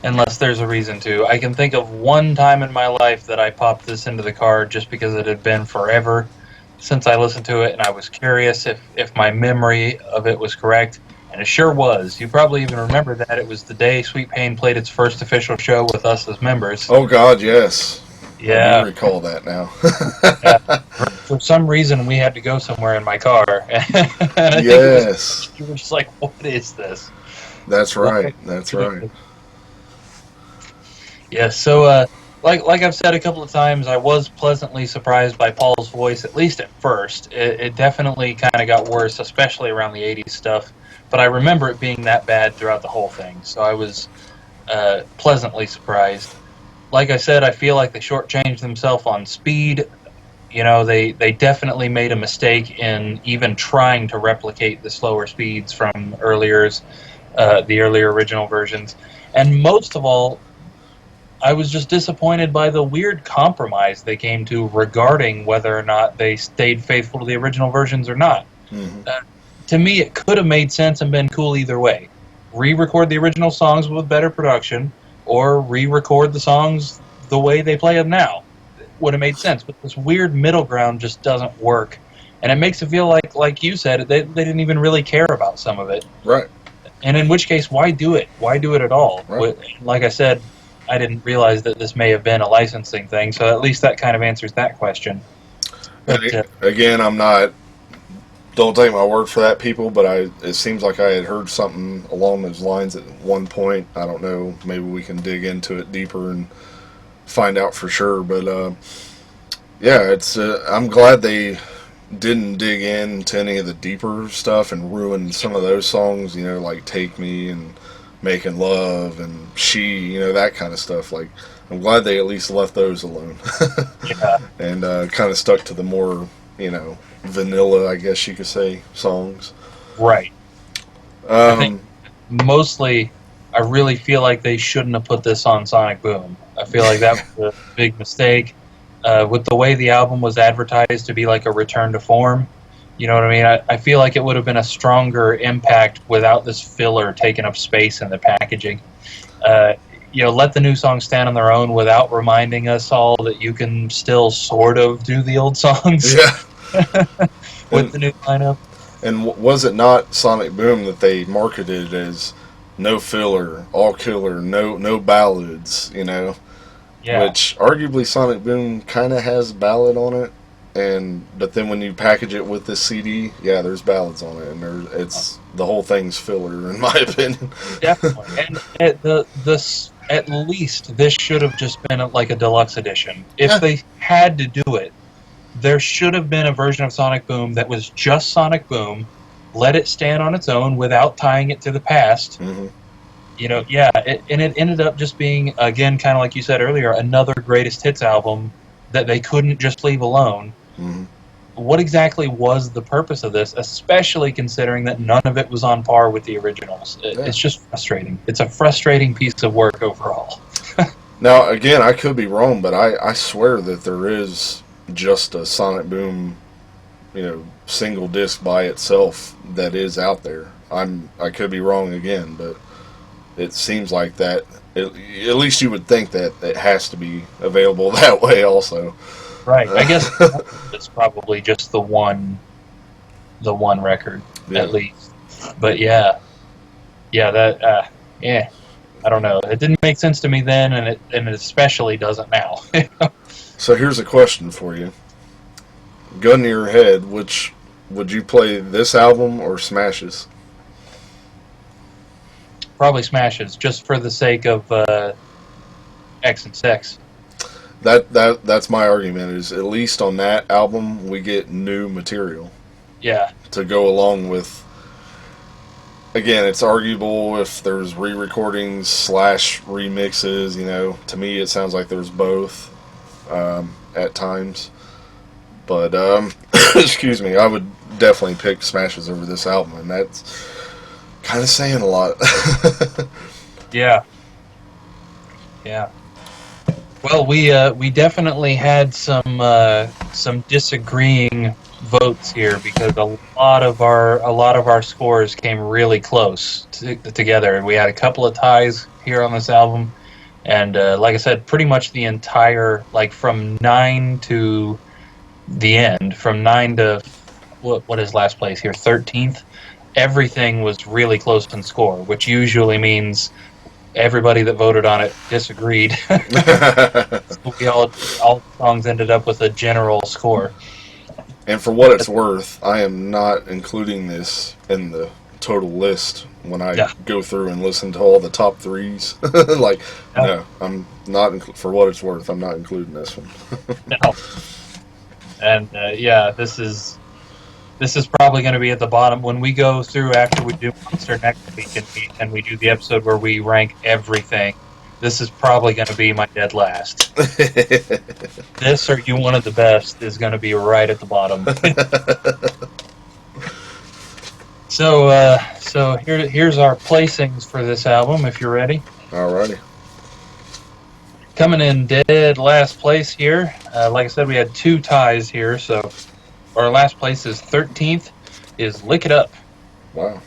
Speaker 3: unless there's a reason to. I can think of one time in my life that I popped this into the car just because it had been forever since I listened to it, and I was curious if my memory of it was correct, and it sure was. You probably even remember that. It was the day Sweet Pain played its first official show with us as members.
Speaker 2: Oh, God, yes.
Speaker 3: Yeah.
Speaker 2: I do recall that now.
Speaker 3: Yeah. For some reason, we had to go somewhere in my car. And I
Speaker 2: yes.
Speaker 3: think you were just like, what is this?
Speaker 2: That's right. That's right.
Speaker 3: Yeah, so like I've said a couple of times, I was pleasantly surprised by Paul's voice, at least at first. It definitely kind of got worse, especially around the 80s stuff. But I remember it being that bad throughout the whole thing. So I was pleasantly surprised. Like I said, I feel like they shortchanged themselves on speed. You know, they definitely made a mistake in even trying to replicate the slower speeds from the earlier original versions. And most of all, I was just disappointed by the weird compromise they came to regarding whether or not they stayed faithful to the original versions or not.
Speaker 2: Mm-hmm.
Speaker 3: To me, it could have made sense and been cool either way. Re-record the original songs with better production, or re-record the songs the way they play them now. It would have made sense, but this weird middle ground just doesn't work. And it makes it feel like you said, they didn't even really care about some of it.
Speaker 2: Right.
Speaker 3: And in which case, why do it? Why do it at all?
Speaker 2: Right.
Speaker 3: Like I said, I didn't realize that this may have been a licensing thing, so at least that kind of answers that question. But,
Speaker 2: again, I'm not... Don't take my word for that, people, but it seems like I had heard something along those lines at one point. I don't know. Maybe we can dig into it deeper and find out for sure. But, yeah, it's... I'm glad they didn't dig into any of the deeper stuff and ruin some of those songs, you know, like Take Me and Making Love and She, you know, that kind of stuff. Like, I'm glad they at least left those alone.
Speaker 3: yeah.
Speaker 2: And kind of stuck to the more, you know, vanilla, I guess you could say, songs.
Speaker 3: Right. I think mostly, I really feel like they shouldn't have put this on Sonic Boom. I feel like that was a big mistake. With the way the album was advertised to be like a return to form, you know what I mean? I feel like it would have been a stronger impact without this filler taking up space in the packaging. You know, let the new songs stand on their own without reminding us all that you can still sort of do the old songs.
Speaker 2: Yeah.
Speaker 3: With the new lineup.
Speaker 2: And was it not Sonic Boom that they marketed as no filler, all killer, no ballads, you know?
Speaker 3: Yeah.
Speaker 2: Which arguably Sonic Boom kind of has ballad on it, but then when you package it with this CD, yeah, there's ballads on it, and it's the whole thing's filler in my opinion.
Speaker 3: Definitely, and at least this should have just been like a deluxe edition. If they had to do it, there should have been a version of Sonic Boom that was just Sonic Boom, let it stand on its own without tying it to the past.
Speaker 2: Mm-hmm.
Speaker 3: You know, yeah, and it ended up just being, again, kind of like you said earlier, another greatest hits album that they couldn't just leave alone.
Speaker 2: Mm-hmm.
Speaker 3: What exactly was the purpose of this, especially considering that none of it was on par with the originals? It's just frustrating. It's a frustrating piece of work overall.
Speaker 2: Now, again, I could be wrong, but I swear that there is just a Sonic Boom, you know, single disc by itself that is out there. I could be wrong again, but it seems like that. At least you would think that it has to be available that way also.
Speaker 3: Right. I guess it's probably just the one record at least. But yeah, that I don't know. It didn't make sense to me then, and it especially doesn't now.
Speaker 2: So here's a question for you. Gun to your head, which would you play, this album or Smashes?
Speaker 3: Probably Smashes, just for the sake of X and Sex.
Speaker 2: That's my argument, is at least on that album we get new material.
Speaker 3: Yeah.
Speaker 2: To go along with. Again, it's arguable if there's re-recordings / remixes, you know. To me it sounds like there's both at times. But excuse me, I would definitely picked Smashes over this album, and that's kind of saying a lot.
Speaker 3: Yeah. Yeah. Well, we definitely had some disagreeing votes here because a lot of our scores came really close together. We had a couple of ties here on this album, and like I said, pretty much the entire, like, from 9 to the end, from 9 to what is last place here, 13th. Everything was really close in score, which usually means everybody that voted on it disagreed. So all the songs ended up with a general score.
Speaker 2: And for what it's worth, I am not including this in the total list when I go through and listen to all the top threes. Like, no, I'm not. For what it's worth, I'm not including this one.
Speaker 3: No. And yeah, this is probably going to be at the bottom when we go through after we do Monster next week and we do the episode where we rank everything. This is probably going to be my dead last. This or You Wanted the Best is going to be right at the bottom. So here's our placings for this album, if you're ready.
Speaker 2: Alrighty.
Speaker 3: Coming in dead last place here. Like I said, we had 2 ties here, so our last place is 13th, is Lick It Up.
Speaker 2: Wow.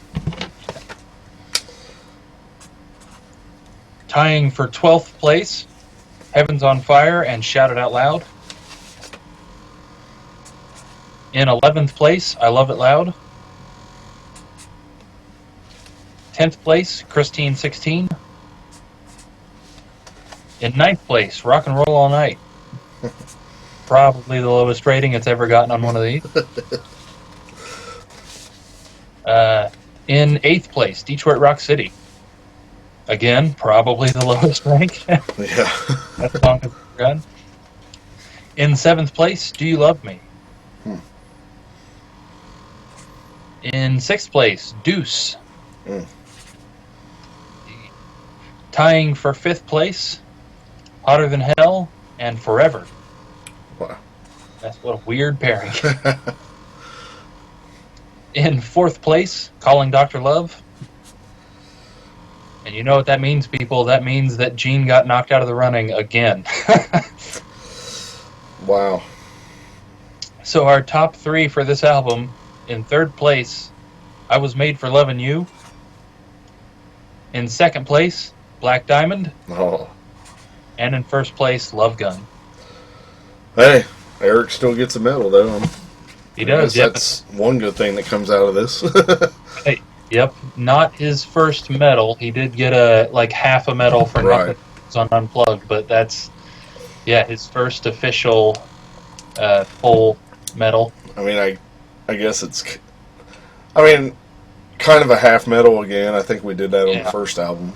Speaker 3: Tying for 12th place, Heaven's on Fire and Shout It Out Loud. In 11th place, I Love It Loud. 10th place, Christine 16. In 9th place, Rock and Roll All Night. Probably the lowest rating it's ever gotten on one of these. In 8th place, Detroit Rock City. Again, probably the lowest rank.
Speaker 2: Yeah.
Speaker 3: That song has begun. In 7th place, Do You Love Me? In 6th place, Deuce. Tying for 5th place, Hotter Than Hell and Forever.
Speaker 2: Wow.
Speaker 3: That's what a weird pairing. In 4th place, Calling Dr. Love. And you know what that means, people? That means that Gene got knocked out of the running again.
Speaker 2: Wow.
Speaker 3: So our top 3 for this album, in 3rd place, I Was Made for Lovin' You. In 2nd place, Black Diamond.
Speaker 2: Oh.
Speaker 3: And in 1st place, Love Gun.
Speaker 2: Hey, Eric still gets a medal, though.
Speaker 3: He does, yep.
Speaker 2: That's one good thing that comes out of this.
Speaker 3: Hey, yep, not his first medal. He did get half a medal for nothing on Unplugged, but that's, his first official full medal.
Speaker 2: I mean, I guess it's, kind of a half medal again. I think we did that on the first album.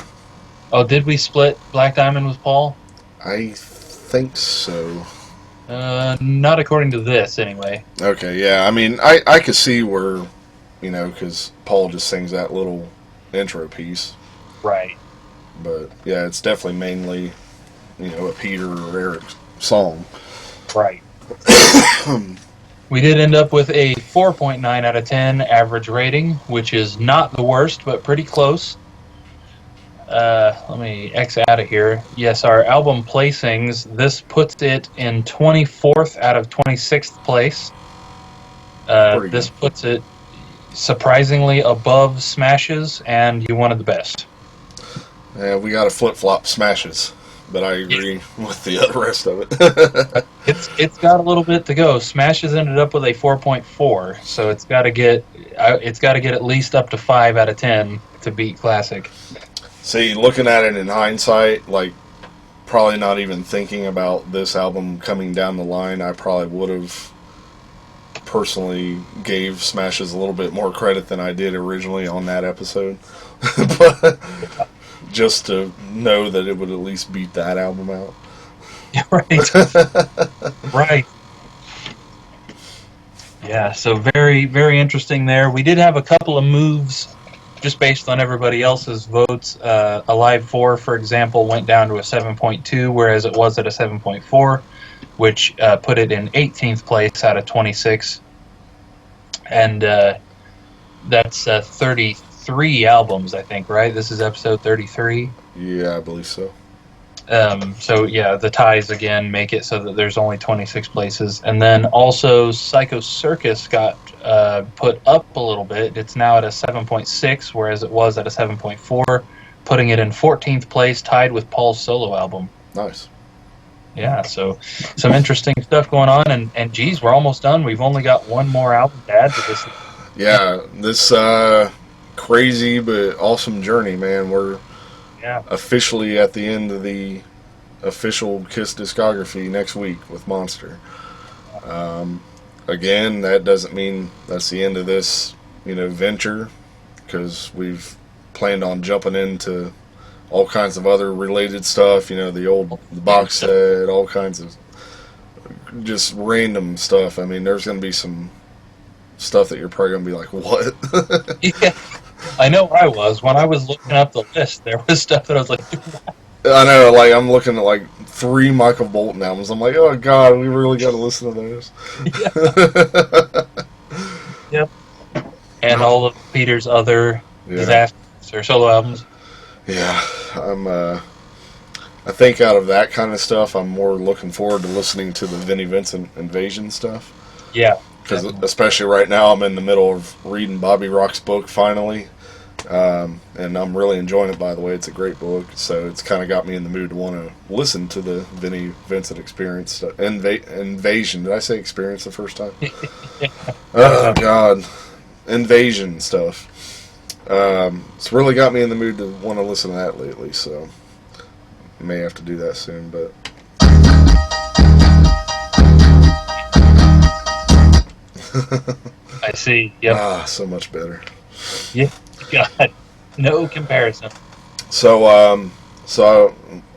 Speaker 3: Oh, did we split Black Diamond with Paul?
Speaker 2: I think so.
Speaker 3: Not according to this, anyway.
Speaker 2: Okay, yeah. I mean, I could see where, because Paul just sings that little intro piece.
Speaker 3: Right.
Speaker 2: But, yeah, it's definitely mainly, a Peter or Eric song.
Speaker 3: Right. We did end up with a 4.9 out of 10 average rating, which is not the worst, but pretty close. Let me X out of here. Yes, our album placings, this puts it in 24th out of 26th place. This puts it surprisingly above Smashes and You Wanted the Best.
Speaker 2: Yeah, we got to flip-flop Smashes, but I agree with the rest of it.
Speaker 3: It's got a little bit to go. Smashes ended up with a 4.4, so it's got to get at least up to 5 out of 10 to beat Classic.
Speaker 2: See, looking at it in hindsight, probably not even thinking about this album coming down the line, I probably would have personally gave Smashes a little bit more credit than I did originally on that episode. But just to know that it would at least beat that album out.
Speaker 3: Right. Right. Yeah, so very, very interesting there. We did have a couple of moves just based on everybody else's votes. Alive 4, for example, went down to a 7.2, whereas it was at a 7.4, which put it in 18th place out of 26. and that's 33 albums, I think, right? This is episode 33.
Speaker 2: Yeah, I believe so.
Speaker 3: So yeah, the ties again make it so that there's only 26 places, and then also Psycho Circus got put up a little bit. It's now at a 7.6, whereas it was at a 7.4, putting it in 14th place, tied with Paul's solo album.
Speaker 2: Nice.
Speaker 3: Yeah, so some interesting stuff going on, and geez, we're almost done. We've only got one more album to add to this.
Speaker 2: Yeah, this crazy but awesome journey, man. We're officially at the end of the official Kiss discography next week with Monster. Again, that doesn't mean that's the end of this, venture, because we've planned on jumping into all kinds of other related stuff, the box set, all kinds of just random stuff. I mean, there's going to be some stuff that you're probably going to be like, what?
Speaker 3: Yeah, I know where I was. When I was looking up the list, there was stuff that I was like,
Speaker 2: I know, like, I'm looking at, like, 3 Michael Bolton albums. I'm like, oh, God, we really got to listen to those.
Speaker 3: Yep. And all of Peter's other disasters or solo albums.
Speaker 2: Yeah, I think out of that kind of stuff, I'm more looking forward to listening to the Vinnie Vincent Invasion stuff.
Speaker 3: Yeah.
Speaker 2: Because especially right now, I'm in the middle of reading Bobby Rock's book finally. And I'm really enjoying it, by the way. It's a great book. So it's kind of got me in the mood to want to listen to the Vinnie Vincent experience. Invasion. Did I say experience the first time? Oh, God. Invasion stuff. It's really got me in the mood to want to listen to that lately, so may have to do that soon, but
Speaker 3: I see. Yep.
Speaker 2: So much better.
Speaker 3: Yeah. God, no comparison.
Speaker 2: So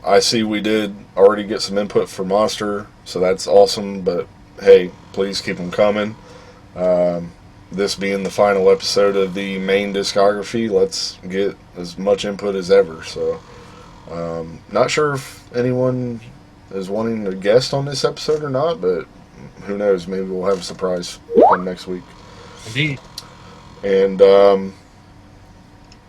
Speaker 2: I see we did already get some input for Monster, so that's awesome, but hey, please keep them coming. This being the final episode of the main discography, let's get as much input as ever. So, not sure if anyone is wanting to guest on this episode or not, but who knows? Maybe we'll have a surprise next week.
Speaker 3: Indeed.
Speaker 2: And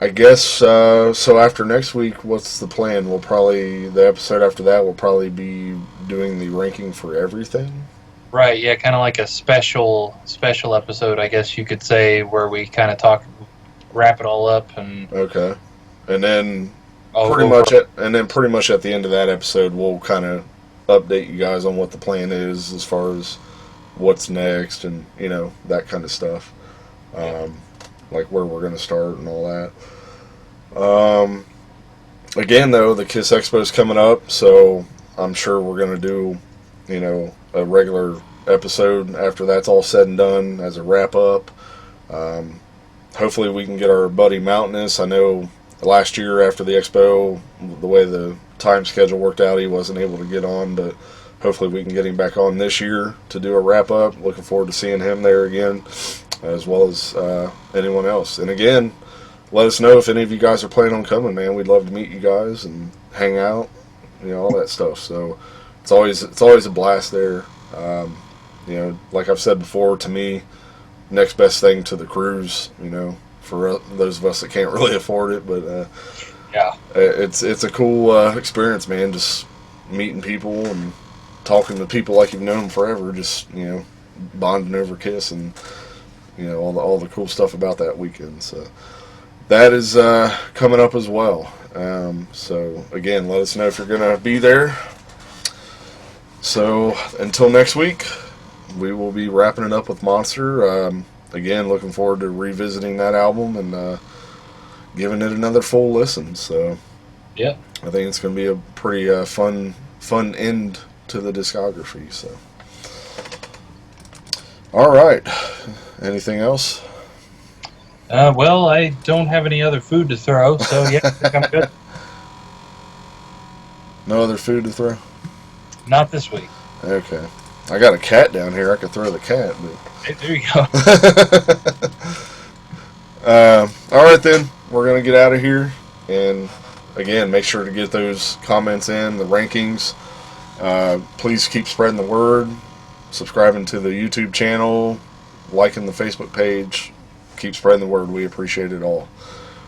Speaker 2: I guess so. After next week, what's the plan? The episode after that will probably be doing the ranking for everything.
Speaker 3: Right, yeah, kind of like a special episode, I guess you could say, where we kind of wrap it all up and.
Speaker 2: Okay, and then pretty much at the end of that episode, we'll kind of update you guys on what the plan is as far as what's next and that kind of stuff, like where we're going to start and all that. Again, though, the Kiss Expo is coming up, so I'm sure we're going to do a regular episode after that's all said and done as a wrap up. Hopefully we can get our buddy Mountainous. I know last year after the expo, the way the time schedule worked out, he wasn't able to get on, but hopefully we can get him back on this year to do a wrap up. Looking forward to seeing him there again, as well as anyone else. And again, let us know if any of you guys are planning on coming, man. We'd love to meet you guys and hang out, all that stuff. So it's always a blast there. Like I've said before, to me, next best thing to the cruise, for those of us that can't really afford it, but it's a cool experience, man. Just meeting people and talking to people like you've known them forever. Just bonding over Kiss and all the cool stuff about that weekend. So that is coming up as well. So again, let us know if you're gonna be there. So until next week, we will be wrapping it up with Monster. Again, looking forward to revisiting that album and giving it another full listen. So
Speaker 3: yeah,
Speaker 2: I think it's going to be a pretty fun end to the discography. So, all right, anything else?
Speaker 3: Well, I don't have any other food to throw, so yeah, I think I'm good.
Speaker 2: No other food to throw?
Speaker 3: Not this week.
Speaker 2: Okay. I got a cat down here. I could throw the cat, but...
Speaker 3: Hey, there you go.
Speaker 2: All right, then. We're going to get out of here. And, again, make sure to get those comments in, the rankings. Please keep spreading the word. Subscribing to the YouTube channel. liking the Facebook page. Keep spreading the word. We appreciate it all.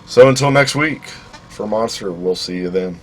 Speaker 2: So until next week, for Monster, we'll see you then.